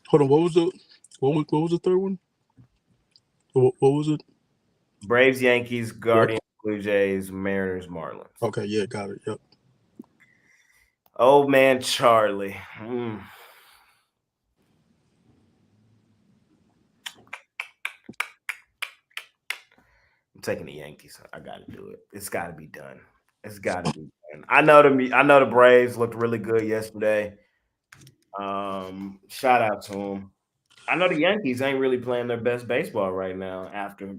Hold on, what was the third one? What was it?
Braves, Yankees,
Yep.
Guardians, Blue Jays, Mariners, Marlins.
Okay, yeah, got it. Yep.
Old man Charlie. I'm taking the Yankees. I got to do it. It's got to be done. It's got to be done. I know the Braves looked really good yesterday. Shout out to them. I know the Yankees ain't really playing their best baseball right now after,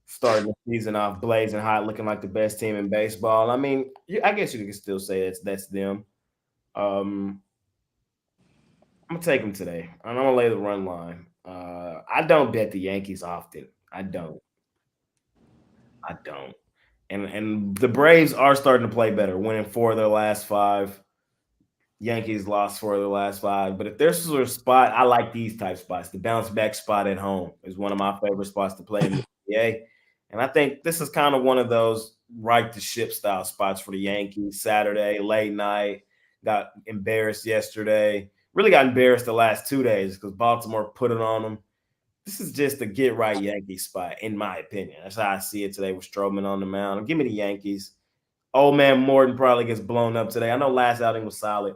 starting the season off blazing hot, looking like the best team in baseball. I mean, I guess you can still say that's them. I'm gonna take them today. I'm gonna lay the run line. I don't bet the Yankees often. I don't. And the Braves are starting to play better, winning 4 of their last 5. Yankees lost 4 of their last 5. But if there's a spot, I like these type spots. The bounce back spot at home is one of my favorite spots to play in the NBA. And I think this is kind of one of those right to ship style spots for the Yankees. Saturday, late night, got embarrassed yesterday. Really got embarrassed the last 2 days because Baltimore put it on them. This is just a get right Yankee spot, in my opinion. That's how I see it today with Stroman on the mound. Give me the Yankees. Old man Morton probably gets blown up today. I know last outing was solid,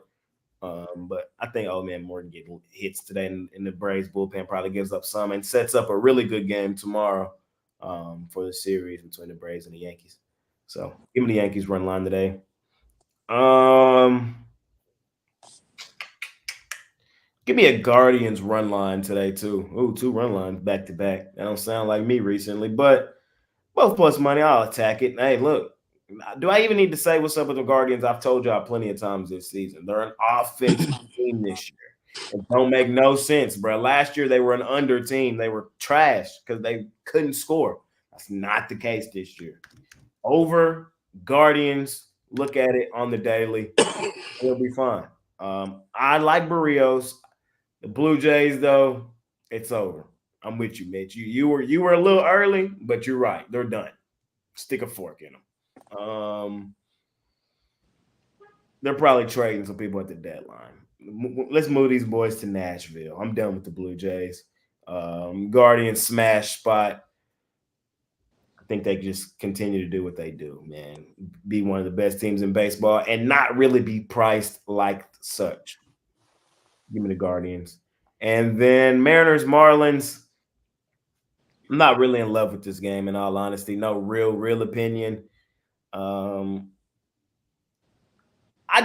but I think old man Morton getting hits today, and the Braves bullpen probably gives up some and sets up a really good game tomorrow for the series between the Braves and the Yankees. So give me the Yankees run line today. Give me a Guardians run line today, too. Ooh, 2 run lines back to back. That don't sound like me recently, but both plus money, I'll attack it. Hey, look, do I even need to say what's up with the Guardians? I've told y'all plenty of times this season. They're an offensive team this year. It don't make no sense, bro. Last year, they were an under team. They were trash because they couldn't score. That's not the case this year. Over Guardians, look at it on the daily. It'll be fine. I like Barrios. The Blue Jays, though, it's over. I'm with you, Mitch. You were a little early, but you're right. They're done. Stick a fork in them. They're probably trading some people at the deadline. Let's move these boys to Nashville. I'm done with the Blue Jays. Guardians smash spot. I think they just continue to do what they do, man. Be one of the best teams in baseball and not really be priced like such. Give me the Guardians. And then Mariners, Marlins. I'm not really in love with this game, in all honesty. No real opinion. I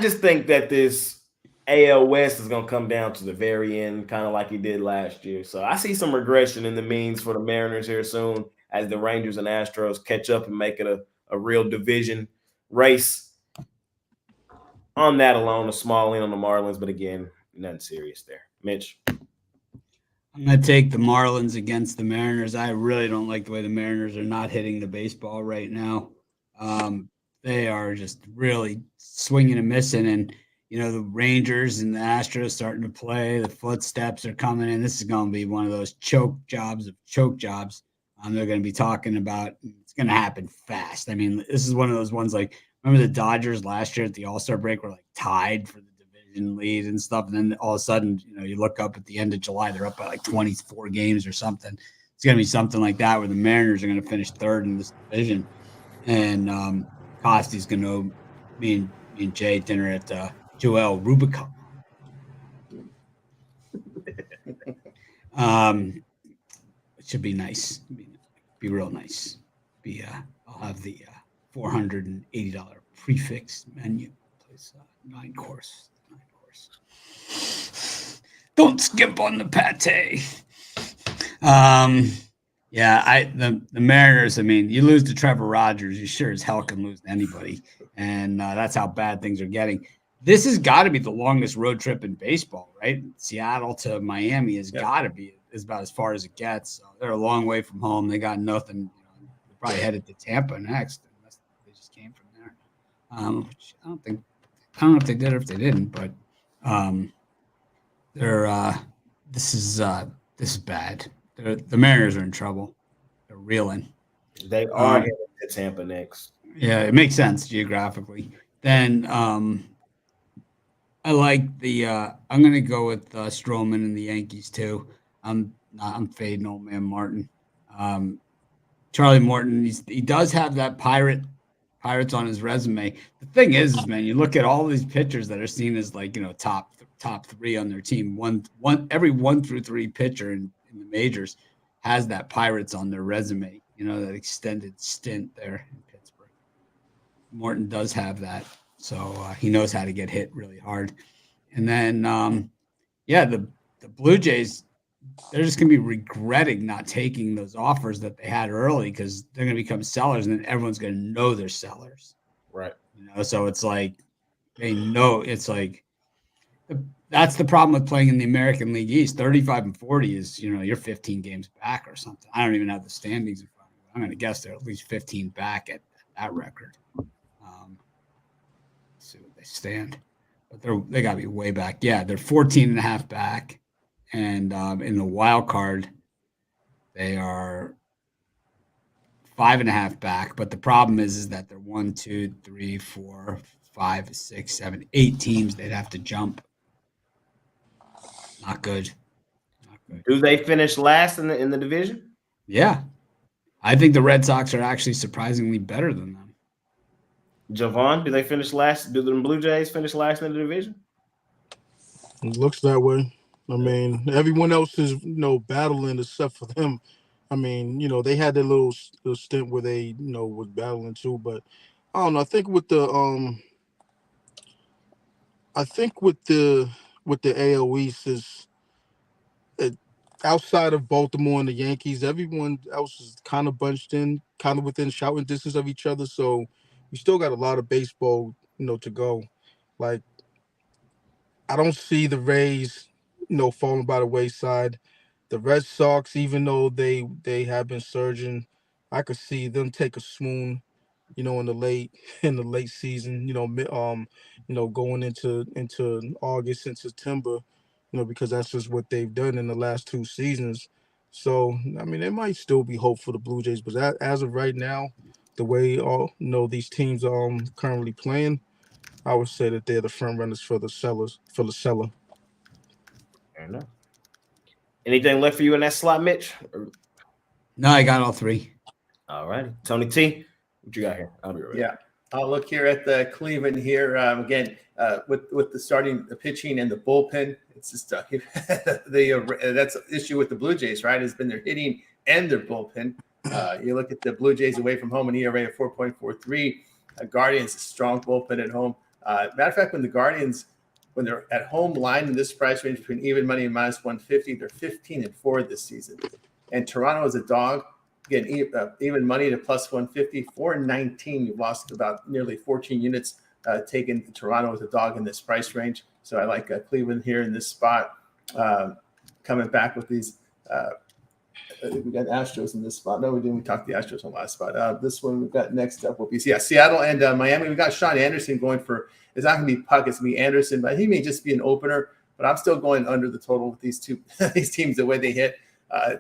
just think that this AL West is going to come down to the very end, kind of like he did last year. So I see some regression in the means for the Mariners here soon as the Rangers and Astros catch up and make it a real division race. On that alone, a small in on the Marlins, but again, nothing serious there. Mitch?
I'm going to take the Marlins against the Mariners. I really don't like the way the Mariners are not hitting the baseball right now. They are just really swinging and missing. And, the Rangers and the Astros starting to play. The footsteps are coming in. This is going to be one of those choke jobs. They're going to be talking about. It's going to happen fast. I mean, this is one of those ones like, remember the Dodgers last year at the All-Star break were like tied for the division lead and stuff. And then all of a sudden, you look up at the end of July, they're up by like 24 games or something. It's going to be something like that where the Mariners are going to finish third in this division. And Costy's going to me and Jay dinner at Joel Rubicon. It should be nice. Be real nice. I'll have the $480 prefix menu. Place 9-course. Don't skip on the pate. The Mariners. I mean, you lose to Trevor Rogers, you sure as hell can lose to anybody, and that's how bad things are getting. This has got to be the longest road trip in baseball, right? Seattle to Miami has got to be is about as far as it gets. So they're a long way from home. They got nothing. They're probably headed to Tampa next, unless they just came from there. Which I don't know if they did or if they didn't, but this is bad. The Mariners are in trouble. They're reeling.
They are headed to Tampa next.
Yeah, it makes sense geographically. Then I like the. I'm gonna go with Stroman and the Yankees too. I'm fading old man Martin. Charlie Morton. He does have that Pirates on his resume. The thing is, man, you look at all these pitchers that are seen as like top three on their team. Every 1 through 3 pitcher in the majors has that Pirates on their resume. That extended stint there in Pittsburgh. Morton does have that, so he knows how to get hit really hard. And then, the Blue Jays, they're just going to be regretting not taking those offers that they had early because they're going to become sellers, and then everyone's going to know they're sellers.
Right.
So it's like they know it's like that's the problem with playing in the American League East. 35-40 is, you're 15 games back or something. I don't even have the standings in front of me. I'm going to guess they're at least 15 back at that record. Let's see what they stand. But they got to be way back. Yeah, they're 14.5 back. And in the wild card, they are 5.5 back. But the problem is that they're 1, 2, 3, 4, 5, 6, 7, 8 teams they'd have to jump. Not good.
Do they finish last in the division?
Yeah. I think the Red Sox are actually surprisingly better than them.
Javon, do they finish last? Do the Blue Jays finish last in the division?
It looks that way. I mean, everyone else is, battling except for them. I mean, they had their little stint where they, was battling too. But I don't know. I think with the AL East is outside of Baltimore and the Yankees, everyone else is kind of bunched in, kind of within shouting distance of each other. So we still got a lot of baseball, to go. Like, I don't see the Rays, falling by the wayside. The Red Sox, even though they have been surging, I could see them take a swoon, in the late season, going into August and September, because that's just what they've done in the last 2 seasons. So, I mean, there might still be hope for the Blue Jays, but as of right now, the way these teams are currently playing, I would say that they're the front runners for the cellar.
Fair enough. Anything left for you in that slot, Mitch?
No, I got all 3.
All right. Tony T, what you got here? I'll be right back.
Yeah. I'll look here at the Cleveland here. Again, with the starting, the pitching, and the bullpen, it's just that's the issue with the Blue Jays, right? Has been their hitting and their bullpen. You look at the Blue Jays away from home, an ERA of 4.43. Guardians, a strong bullpen at home. Matter of fact, when the Guardians, when they're at home, line in this price range between even money and minus 150, they're 15-4 this season. And Toronto is a dog. Again, even money to plus 150, 419. You've lost about nearly 14 units taken. Toronto as a dog in this price range. So I like Cleveland here in this spot. Coming back with these. We got Astros in this spot. No, we didn't. We talked the Astros on the last spot. This one we've got next up will be Seattle and Miami. We got Sean Anderson going for. It's not going to be Puck. It's going to be Anderson, but he may just be an opener. But I'm still going under the total with these these teams the way they hit.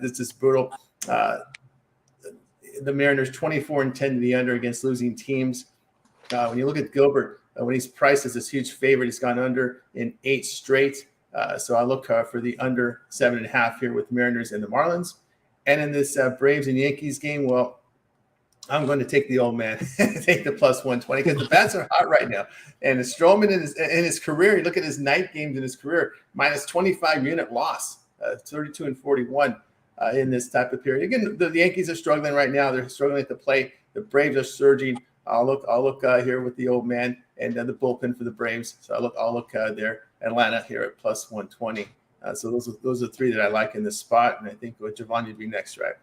This is brutal. The Mariners 24-10 to the under against losing teams. When you look at Gilbert, when he's priced as this huge favorite, he's gone under in 8 straight. So I look for the under 7.5 here with Mariners and the Marlins. And in this Braves and Yankees game, well, I'm going to take the old man, take the plus 120 because the bats are hot right now. And Stroman in his career, you look at his night games in his career, minus 25 unit loss, 32-41 in this type of period. Again, the Yankees are struggling right now. They're struggling at the plate. The Braves are surging. I'll look here with the old man and the bullpen for the Braves. So I'll look there. Atlanta here at plus 120. So those are 3 that I like in this spot. And I think Javon, you'd be next, right?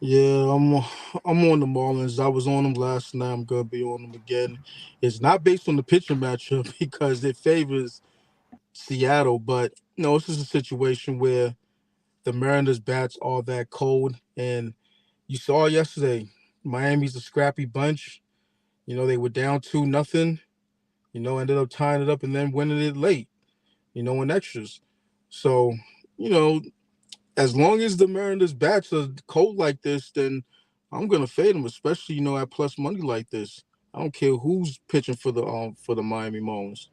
Yeah, I'm on the Marlins. I was on them last night. I'm gonna be on them again. It's not based on the pitching matchup because it favors Seattle, but this is a situation where the Mariners bats are that cold, and you saw yesterday, Miami's a scrappy bunch. They were down 2-0. Ended up tying it up and then winning it late. In extras. So, as long as the Mariners bats are cold like this, then I'm gonna fade him, especially at plus money like this. I don't care who's pitching for the Miami Marlins.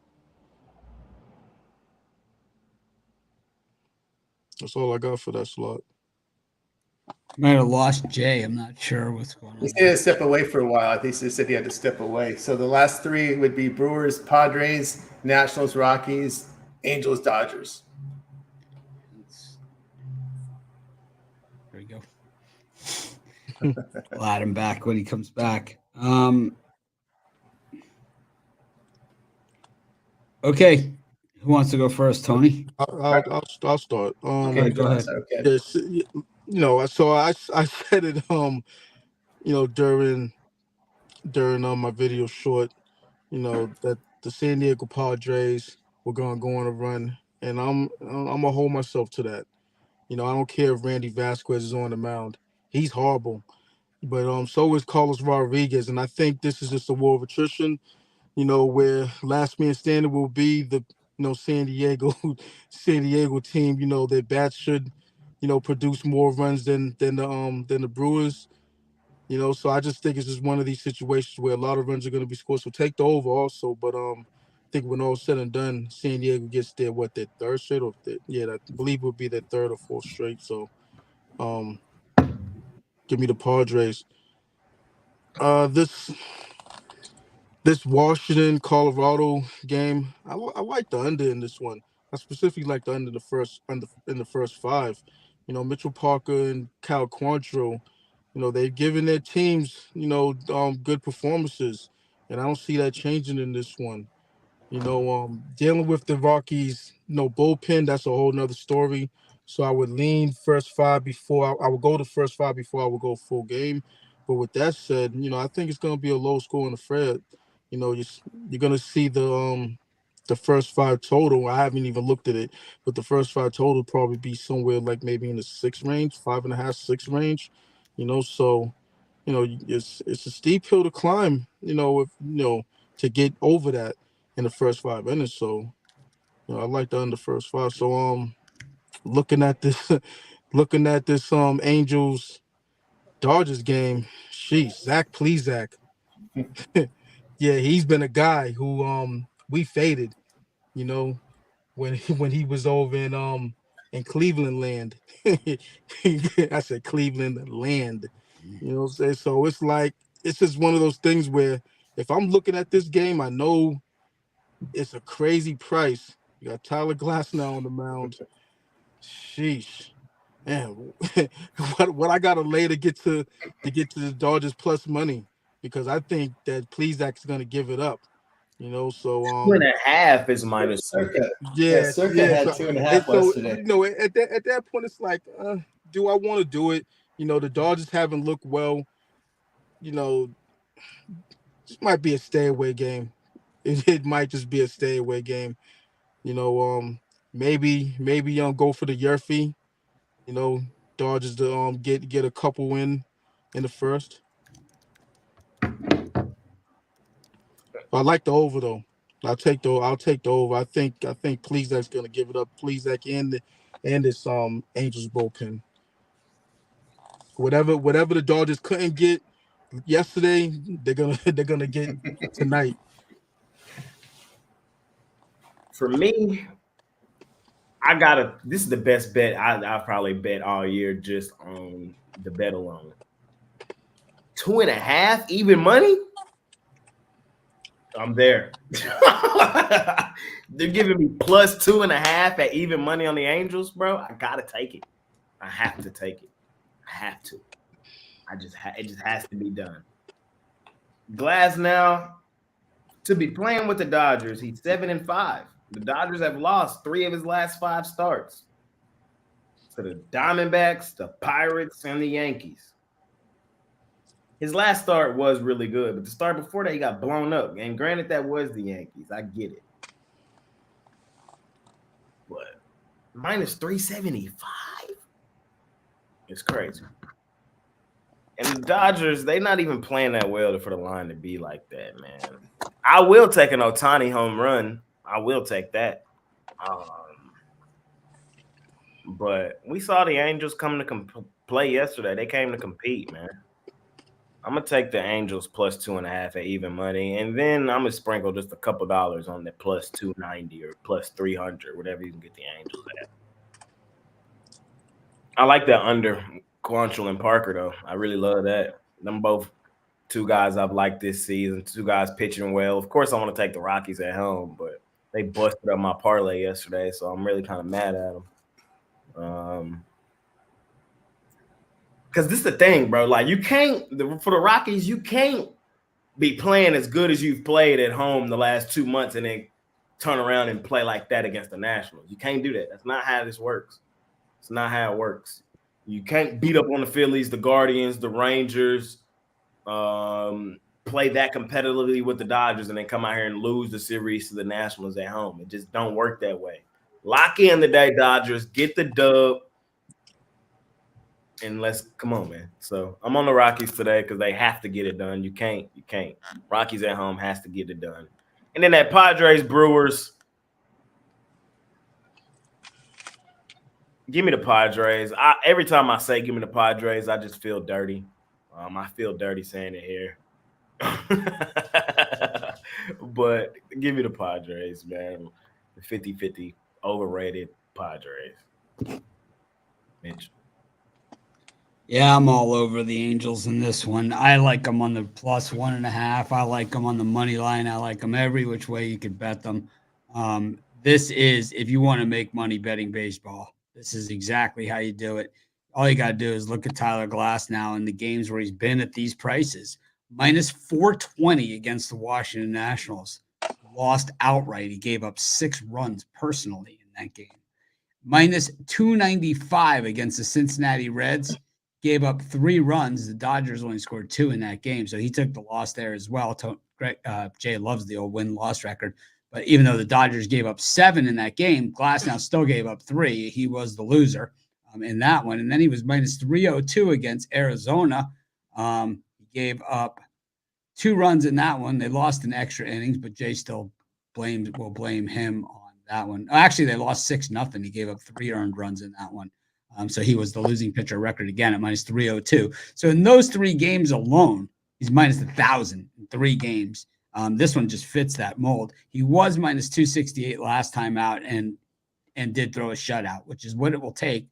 That's all I got for that slot.
Might have lost Jay. I'm not sure what's going
He
on.
said to step away for a while. I think he said he had to step away. So the last three would be Brewers, Padres, Nationals, Rockies, Angels, Dodgers.
There we go. I'll add him back when he comes back. Okay. Who wants to go first, Tony?
I'll start.
Okay,
go ahead.
Okay.
Yes, so I said it during my video short, that the San Diego Padres were gonna go on a run, and I'm gonna hold myself to that. I don't care if Randy Vasquez is on the mound; he's horrible. But so is Carlos Rodriguez, and I think this is just a war of attrition. Where last man standing will be the San Diego San Diego team. Their bats should produce more runs than the Brewers. So I just think it's just one of these situations where a lot of runs are going to be scored. So take the over also. But I think when all said and done, San Diego gets their third straight or I believe it would be their third or fourth straight. So give me the Padres. This Washington Colorado game, I like the under in this one. I specifically like the under in the first five. Mitchell Parker and Cal Quantrill, they've given their teams, good performances, and I don't see that changing in this one. Dealing with the Rockies, bullpen, that's a whole nother story. So I would lean first five before I would go to first five before I would go full game. But with that said, I think it's going to be a low scoring affair. You're going to see the first five total. I haven't even looked at it, but the first five total probably be somewhere like maybe in the 6 range, 5.5, 6 range. So it's a steep hill to climb. If to get over that in the first 5 minutes. So, I like the under first five. So looking at this Angels Dodgers game, sheesh, Zach Plesac. Yeah, he's been a guy who we faded, when he was over in Cleveland land. I said Cleveland land. What I'm saying? So it's just one of those things where if I'm looking at this game, I know it's a crazy price. You got Tyler Glasnow on the mound. Sheesh, man, what I gotta lay to get to the Dodgers plus money, because I think that Plezak's gonna give it up. So
2.5 is minus.
Circa.
yeah,
Circa had
so,
2.5
so
yesterday.
at that point it's like, do I want to do it? The Dodgers haven't looked well. This might be a stay away game. It might just be a stay away game. Maybe go for the Yerfy. Dodgers to get a couple in the first. I like the over though. I'll take the over. I think Plezak's gonna give it up. Plezak and this Angels bullpen. Whatever the Dodgers couldn't get yesterday, they're gonna get tonight.
For me, this is the best bet I've probably bet all year just on the bet alone. 2.5 even money? I'm there. They're giving me plus 2.5 at even money on the Angels, bro. I gotta take it. I have to take it. I have to. It just has to be done. Glasnow, to be playing with the Dodgers, he's 7-5. The Dodgers have lost 3 of his last 5 starts to the Diamondbacks, the Pirates, and the Yankees. His last start was really good, but the start before that, he got blown up. And granted, that was the Yankees. I get it. But minus 375? It's crazy. And the Dodgers, they're not even playing that well for the line to be like that, man. I will take an Ohtani home run. I will take that. But we saw the Angels come to play yesterday. They came to compete, man. I'm gonna take the Angels plus 2.5 at even money, and then I'm gonna sprinkle just a couple dollars on the plus 290 or plus 300, whatever you can get the Angels at. I like that under Quantrill and Parker though. I really love that. Them both two guys I've liked this season. Two guys pitching well. Of course, I want to take the Rockies at home, but they busted up my parlay yesterday, so I'm really kind of mad at them. Because this is the thing, bro. Like, you can't for the Rockies, you can't be playing as good as you've played at home the last 2 months and then turn around and play like that against the Nationals. You can't do that. That's not how this works. It's not how it works. You can't beat up on the Phillies, the Guardians, the Rangers, play that competitively with the Dodgers and then come out here and lose the series to the Nationals at home. It just don't work that way. Lock in today, Dodgers. Get the dub. And come on, man. So I'm on the Rockies today because they have to get it done. You can't. Rockies at home has to get it done. And then that Padres-Brewers. Give me the Padres. Every time I say give me the Padres, I just feel dirty. I feel dirty saying it here. But give me the Padres, man. The 50-50 overrated Padres. Mitch.
Yeah, I'm all over the Angels in this one. I like them on the plus 1.5. I like them on the money line. I like them every which way you could bet them. This is, if you want to make money betting baseball, this is exactly how you do it. All you got to do is look at Tyler Glass now in the games where he's been at these prices. Minus 420 against the Washington Nationals. Lost outright. He gave up 6 runs personally in that game. Minus 295 against the Cincinnati Reds. Gave up 3 runs. The Dodgers only scored 2 in that game, so he took the loss there as well. Jay loves the old win-loss record. But even though the Dodgers gave up 7 in that game, Glasnow still gave up 3. He was the loser in that one. And then he was minus 302 against Arizona. He gave up 2 runs in that one. They lost in extra innings, but Jay still will blame him on that one. Actually, they lost 6-0. He gave up 3 earned runs in that one. So he was the losing pitcher record again at minus 302. So in those 3 games alone, he's minus 1,000 in 3 games. This one just fits that mold. He was minus 268 last time out and did throw a shutout, which is what it will take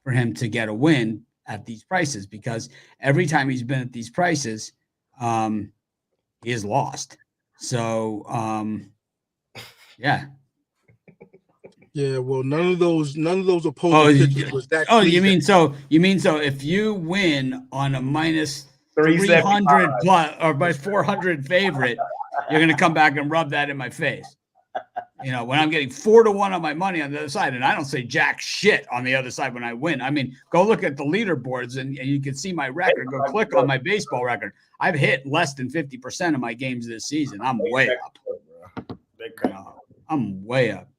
for him to get a win at these prices, because every time he's been at these prices, he has lost. So, yeah.
Yeah, well, none of those opposing pitchers was that.
Oh, you mean so if you win on a minus 300 plus or by 400 favorite, you're going to come back and rub that in my face. You know, when I'm getting 4-1 on my money on the other side, and I don't say jack shit on the other side when I win. I mean, go look at the leaderboards and you can see my record. Go click on my baseball record. I've hit less than 50% of my games this season. I'm way up. I'm way up.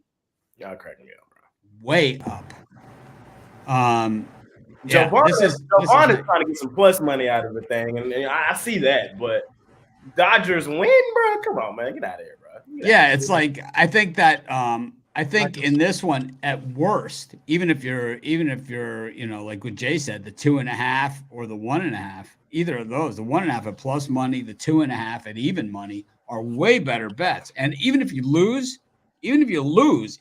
Y'all cracking me up, bro.
Way up.
Joe Vaughn is trying to get some plus money out of the thing, and I see that, but Dodgers win, bro. Come on, man, get out of here, bro.
Yeah, it's like I think in this one, at worst, even if you're like what Jay said, the 2.5 or the 1.5, either of those, the 1.5 at plus money, the 2.5 at even money are way better bets. And even if you lose,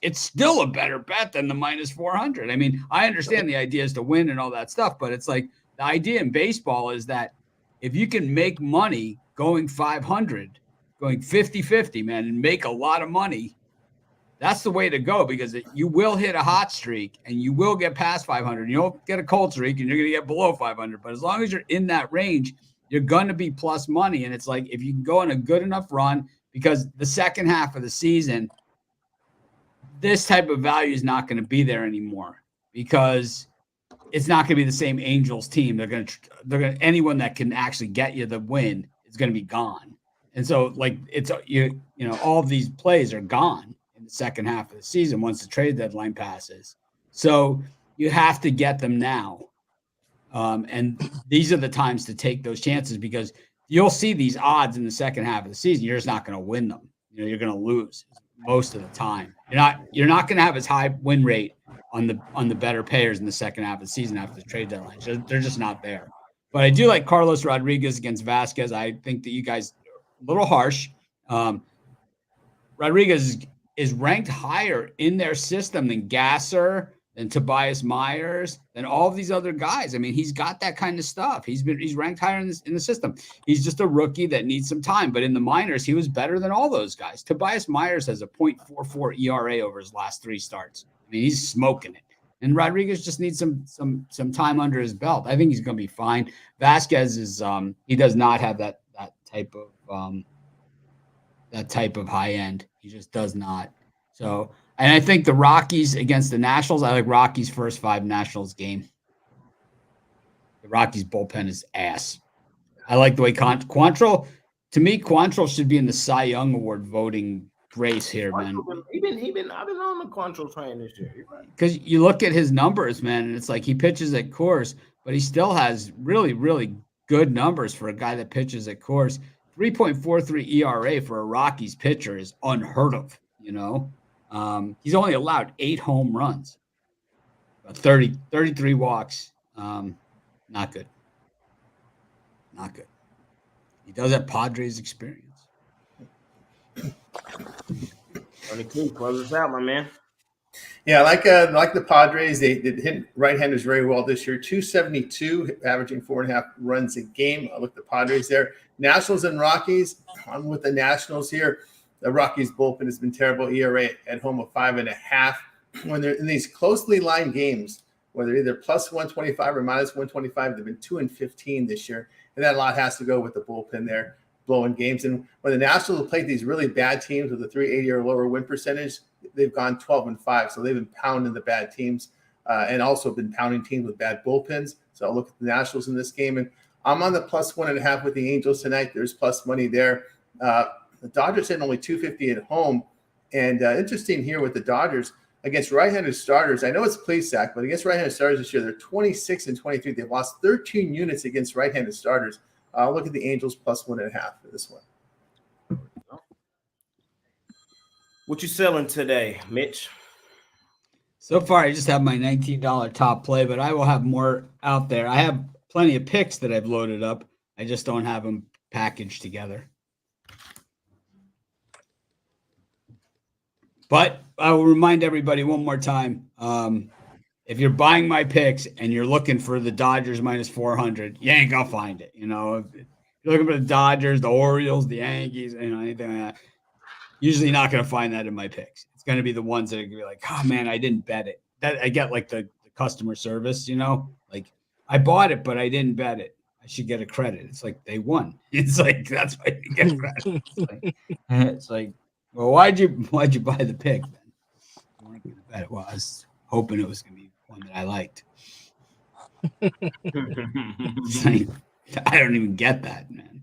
it's still a better bet than the minus 400. I mean, I understand the idea is to win and all that stuff, but it's like the idea in baseball is that if you can make money going 500, going 50-50, man, and make a lot of money, that's the way to go, because you will hit a hot streak and you will get past 500. You don't get a cold streak and you're going to get below 500. But as long as you're in that range, you're going to be plus money. And it's like if you can go on a good enough run, because the second half of the season, this type of value is not going to be there anymore, because it's not going to be the same Angels team. They're going to anyone that can actually get you the win is going to be gone. And so like it's all of these plays are gone in the second half of the season once the trade deadline passes. So you have to get them now. And these are the times to take those chances, because you'll see these odds in the second half of the season. You're just not going to win them. You're going to lose most of the time. You're not going to have as high win rate on the better payers in the second half of the season after the trade deadline. They're just not there. But I do like Carlos Rodriguez against Vasquez. I think that you guys are a little harsh. Rodriguez is ranked higher in their system than Gasser, than Tobias Myers, than all of these other guys. I mean, he's got that kind of stuff. He's ranked higher in the system. He's just a rookie that needs some time. But in the minors, he was better than all those guys. Tobias Myers has a .44 ERA over his last 3 starts. I mean, he's smoking it. And Rodriguez just needs some time under his belt. I think he's going to be fine. Vasquez is he does not have that type of high end. He just does not. So, and I think the Rockies against the Nationals, I like Rockies' first 5 Nationals game. The Rockies bullpen is ass. I like the way Quantrill, to me, Quantrill should be in the Cy Young Award voting race here, man.
I've been on the Quantrill train this year.
Because you look at his numbers, man, and it's like he pitches at Coors, but he still has really, really good numbers for a guy that pitches at Coors. 3.43 ERA for a Rockies pitcher is unheard of, you know. He's only allowed 8 home runs, 33 walks. Not good. Not good. He does have Padres experience.
Close us out, my man.
Yeah, like the Padres, they hit right-handers very well this year. 272, averaging 4.5 runs a game. I look at the Padres there. Nationals and Rockies. I'm with the Nationals here. The Rockies bullpen has been terrible. ERA at home of 5.5. When they're in these closely lined games, where they're either plus 125 or minus 125, they've been 2-15 this year, and that a lot has to go with the bullpen there, blowing games. And when the Nationals have played these really bad teams with a 380 or lower win percentage, they've gone 12-5. So they've been pounding the bad teams and also been pounding teams with bad bullpens. So I'll look at the Nationals in this game. And I'm on the plus 1.5 with the Angels tonight. There's plus money there. The Dodgers hitting only 250 at home. And interesting here with the Dodgers against right-handed starters. I know it's Plesac, but against right-handed starters this year, they're 26-23. They've lost 13 units against right-handed starters. I'll look at the Angels plus 1.5 for this one.
What you selling today, Mitch?
So far, I just have my $19 top play, but I will have more out there. I have plenty of picks that I've loaded up. I just don't have them packaged together. But I will remind everybody one more time, if you're buying my picks and you're looking for the Dodgers minus 400, you ain't gonna find it. You know, if you're looking for the Dodgers, the Orioles, the Yankees, you know, anything like that, usually not gonna find that in my picks. It's gonna be the ones that are gonna be like, oh man, I didn't bet it. That I get like the customer service, you know, like I bought it, but I didn't bet it. I should get a credit. It's like they won. It's like that's why you get credit. It's like well, why'd you buy the pick then? You weren't gonna bet it. Well, I was hoping it was gonna be one that I liked. Like, I don't even get that, man.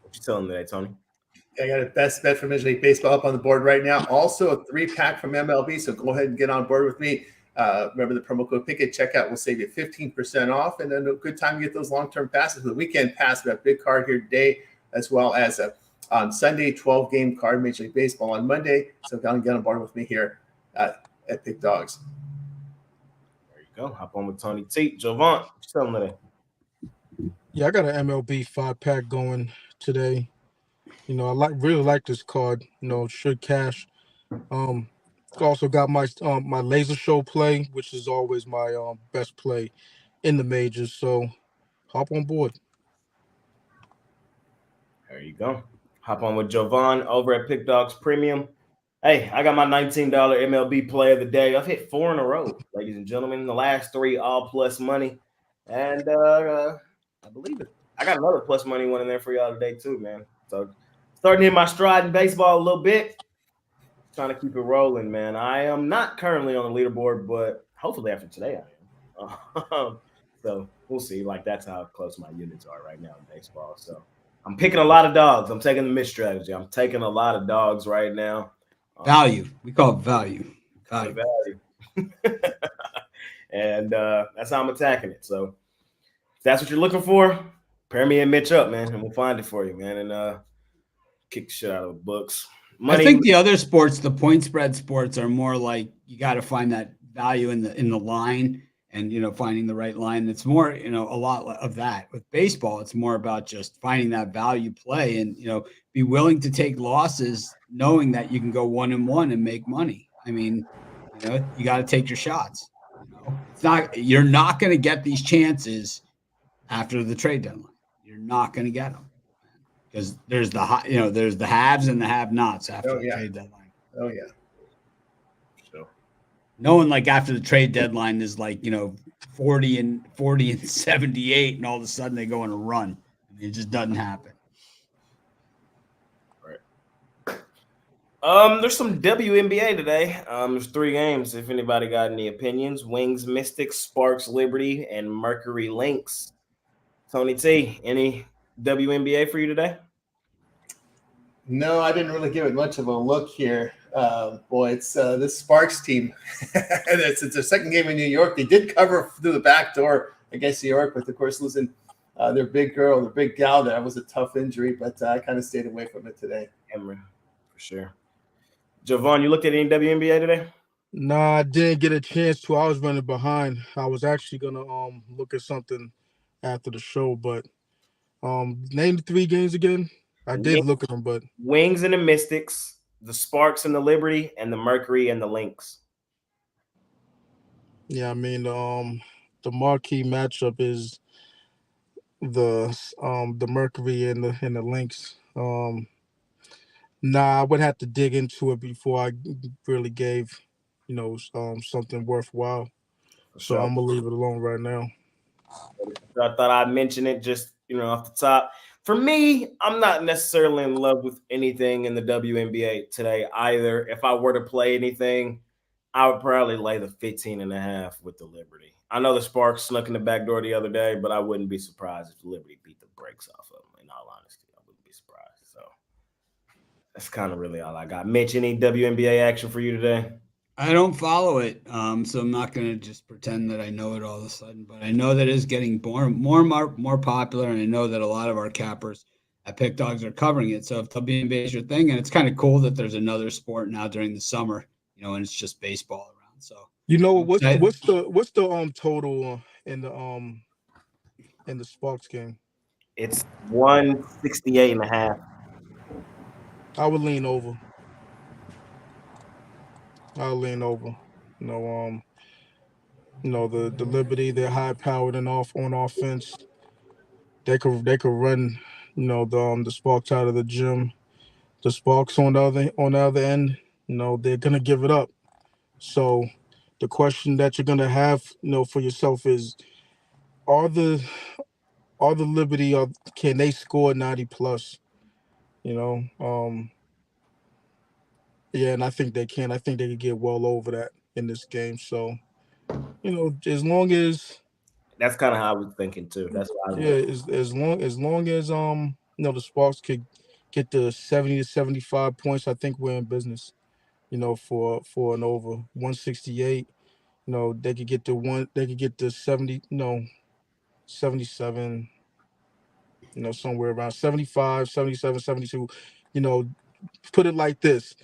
What you telling today, Tony?
I got a best bet for Major League Baseball up on the board right now. Also a 3-pack from MLB, so go ahead and get on board with me. Remember the promo code PICK at checkout will save you 15% off, and then a good time to get those long-term passes. For the weekend pass, we have a big card here today, as well as on Sunday, 12-game card, Major League Baseball on Monday. So go and get on board with me here at Pick Dogs.
There you go. Hop on with Tony T. Jovan, what you telling today?
Yeah, I got an MLB 5-pack going today. You know, I really like this card. You know, should cash. Also got my my laser show play, which is always my best play in the majors. So hop on board.
There you go. Hop on with Jovan over at Pick Dogs Premium. Hey, I got my $19 MLB play of the day. I've hit 4 in a row, ladies and gentlemen. The last 3 all plus money. And I believe it. I got another plus money one in there for y'all today too, man. So starting to hit my stride in baseball a little bit. Trying to keep it rolling, man. I am not currently on the leaderboard, but hopefully after today I am. So we'll see. Like that's how close my units are right now in baseball. So I'm picking a lot of dogs. I'm taking the mid strategy. I'm taking a lot of dogs right now.
Value. We call it value.
Value. And that's how I'm attacking it. So if that's what you're looking for, pair me and Mitch up, man, and we'll find it for you, man. And kick the shit out of the books. Money.
I think the other sports, the point spread sports, are more like you got to find that value in the line, and finding the right line. It's more, a lot of that. With baseball, it's more about just finding that value play and be willing to take losses, knowing that you can go 1-1 and make money. I mean, you got to take your shots. You're not going to get these chances after the trade deadline. You're not going to get them because there's there's the haves and the have-nots after the trade deadline.
Oh yeah.
So
no one after the trade deadline is 40 and 78, and all of a sudden they go on a run. I mean, it just doesn't happen.
There's some WNBA today. There's 3 games. If anybody got any opinions, Wings Mystics, Sparks Liberty, and Mercury Lynx. Tony T, any WNBA for you today?
No, I didn't really give it much of a look here. Boy, it's this Sparks team. And it's their second game in New York. They did cover through the back door against New York, but of course losing their big girl, their big gal. That was a tough injury, but I kind of stayed away from it today.
Emery, for sure. Javon, you looked at any WNBA today?
No, I didn't get a chance to. I was running behind. I was actually gonna look at something after the show, but name the 3 games again. I did look at them, but
Wings and the Mystics, the Sparks and the Liberty, and the Mercury and the Lynx.
yeah, I mean the marquee matchup is the Mercury and the Lynx. Nah, I would have to dig into it before I really gave something worthwhile. So I'm gonna leave it alone right now.
I thought I'd mention it just off the top. For me, I'm not necessarily in love with anything in the WNBA today either. If I were to play anything, I would probably lay the 15.5 with the Liberty. I know the Sparks snuck in the back door the other day, but I wouldn't be surprised if the Liberty beat the brakes off of them. In all honesty, I wouldn't be surprised. So that's kind of really all I got. Mitch, any WNBA action for you today?
I don't follow it, so I'm not going to just pretend that I know it all of a sudden. But I know that it's getting more popular, and I know that a lot of our cappers at Pick Dogs are covering it. So if WNBA is your thing, and it's kind of cool that there's another sport now during the summer, and it's just baseball around. So
what's the total in the Sparks game?
It's 168.5.
I would lean over. I'll lean over. The Liberty, they're high powered and on offense. They could run, the Sparks out of the gym. The Sparks on the other end, they're gonna give it up. So the question that you're gonna have, for yourself is, are the Liberty, can they score 90 plus? Yeah, and I think they can. I think they could get well over that in this game. So, as long as
that's kind of how I was thinking too. That's what
as long as the Sparks could get the 70 to 75 points, I think we're in business. For an over 168. They could get to 70. 77. Somewhere around 75, 77, 72. Put it like this.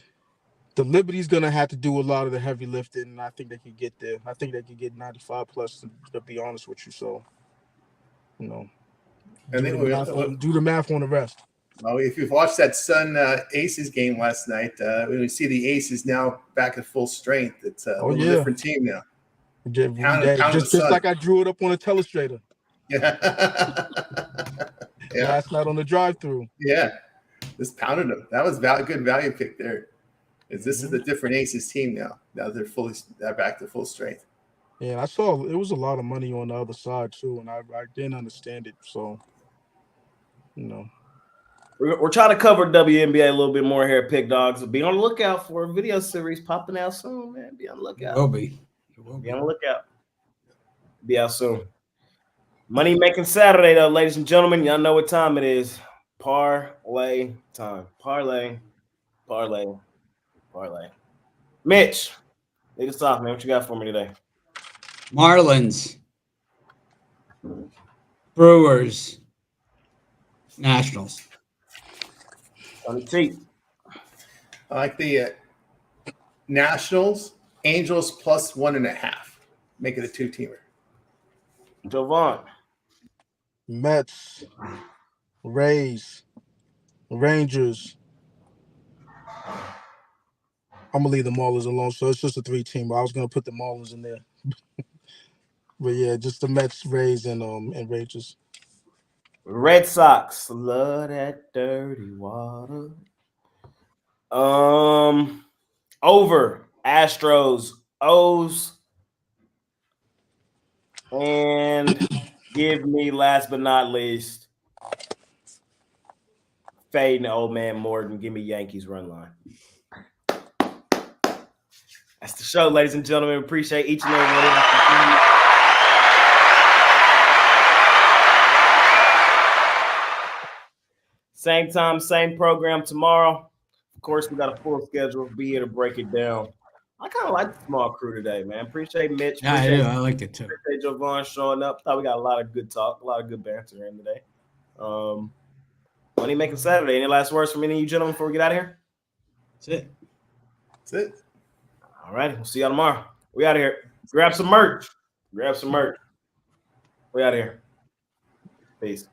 The Liberty's gonna have to do a lot of the heavy lifting, and I think they could get there. I think they could get 95 plus. To be honest with you, so do the math on the rest.
Well, if you've watched that Sun Aces game last night, we see the Aces now back at full strength. It's a little different team now.
Just like I drew it up on a telestrator.
Yeah.
Last night on the drive-through.
Yeah, just pounded them. That was a good value pick there. This is a different Aces team now. Now they're back to full strength.
Yeah, I saw it was a lot of money on the other side too, and I didn't understand it. So,
We're trying to cover WNBA a little bit more here at Pick Dogs. Be on the lookout for a video series popping out soon, man. Be on the lookout.
It will be
on the lookout. Be out soon. Money making Saturday, though, ladies and gentlemen. Y'all know what time it is. Parlay time. Parlay. Mitch, lead us off, man. What you got for me today?
Marlins, Brewers, Nationals.
On the tape.
I like the Nationals, Angels plus 1.5. Make it a 2-teamer.
Jovan.
Mets, Rays, Rangers. I'm gonna leave the Marlins alone, so it's just a 3-team. I was gonna put the Marlins in there, but yeah, just the Mets, Rays, and Rangers.
Red Sox. Love that dirty water. Over Astros, O's, and give me last but not least, fading old man Morton. Give me Yankees run line. That's the show, ladies and gentlemen. Appreciate each and every one of you. Same time, same program tomorrow. Of course, we got a full schedule. Be here to break it down. I kind of like the small crew today, man. Appreciate Mitch.
Yeah, I do. I like it too.
Appreciate Jovan showing up. Thought we got a lot of good talk, a lot of good banter in today. Money making Saturday. Any last words from any of you gentlemen before we get out of here?
That's it.
That's it.
All right. We'll see y'all tomorrow. We out of here. Grab some merch. We out of here. Peace.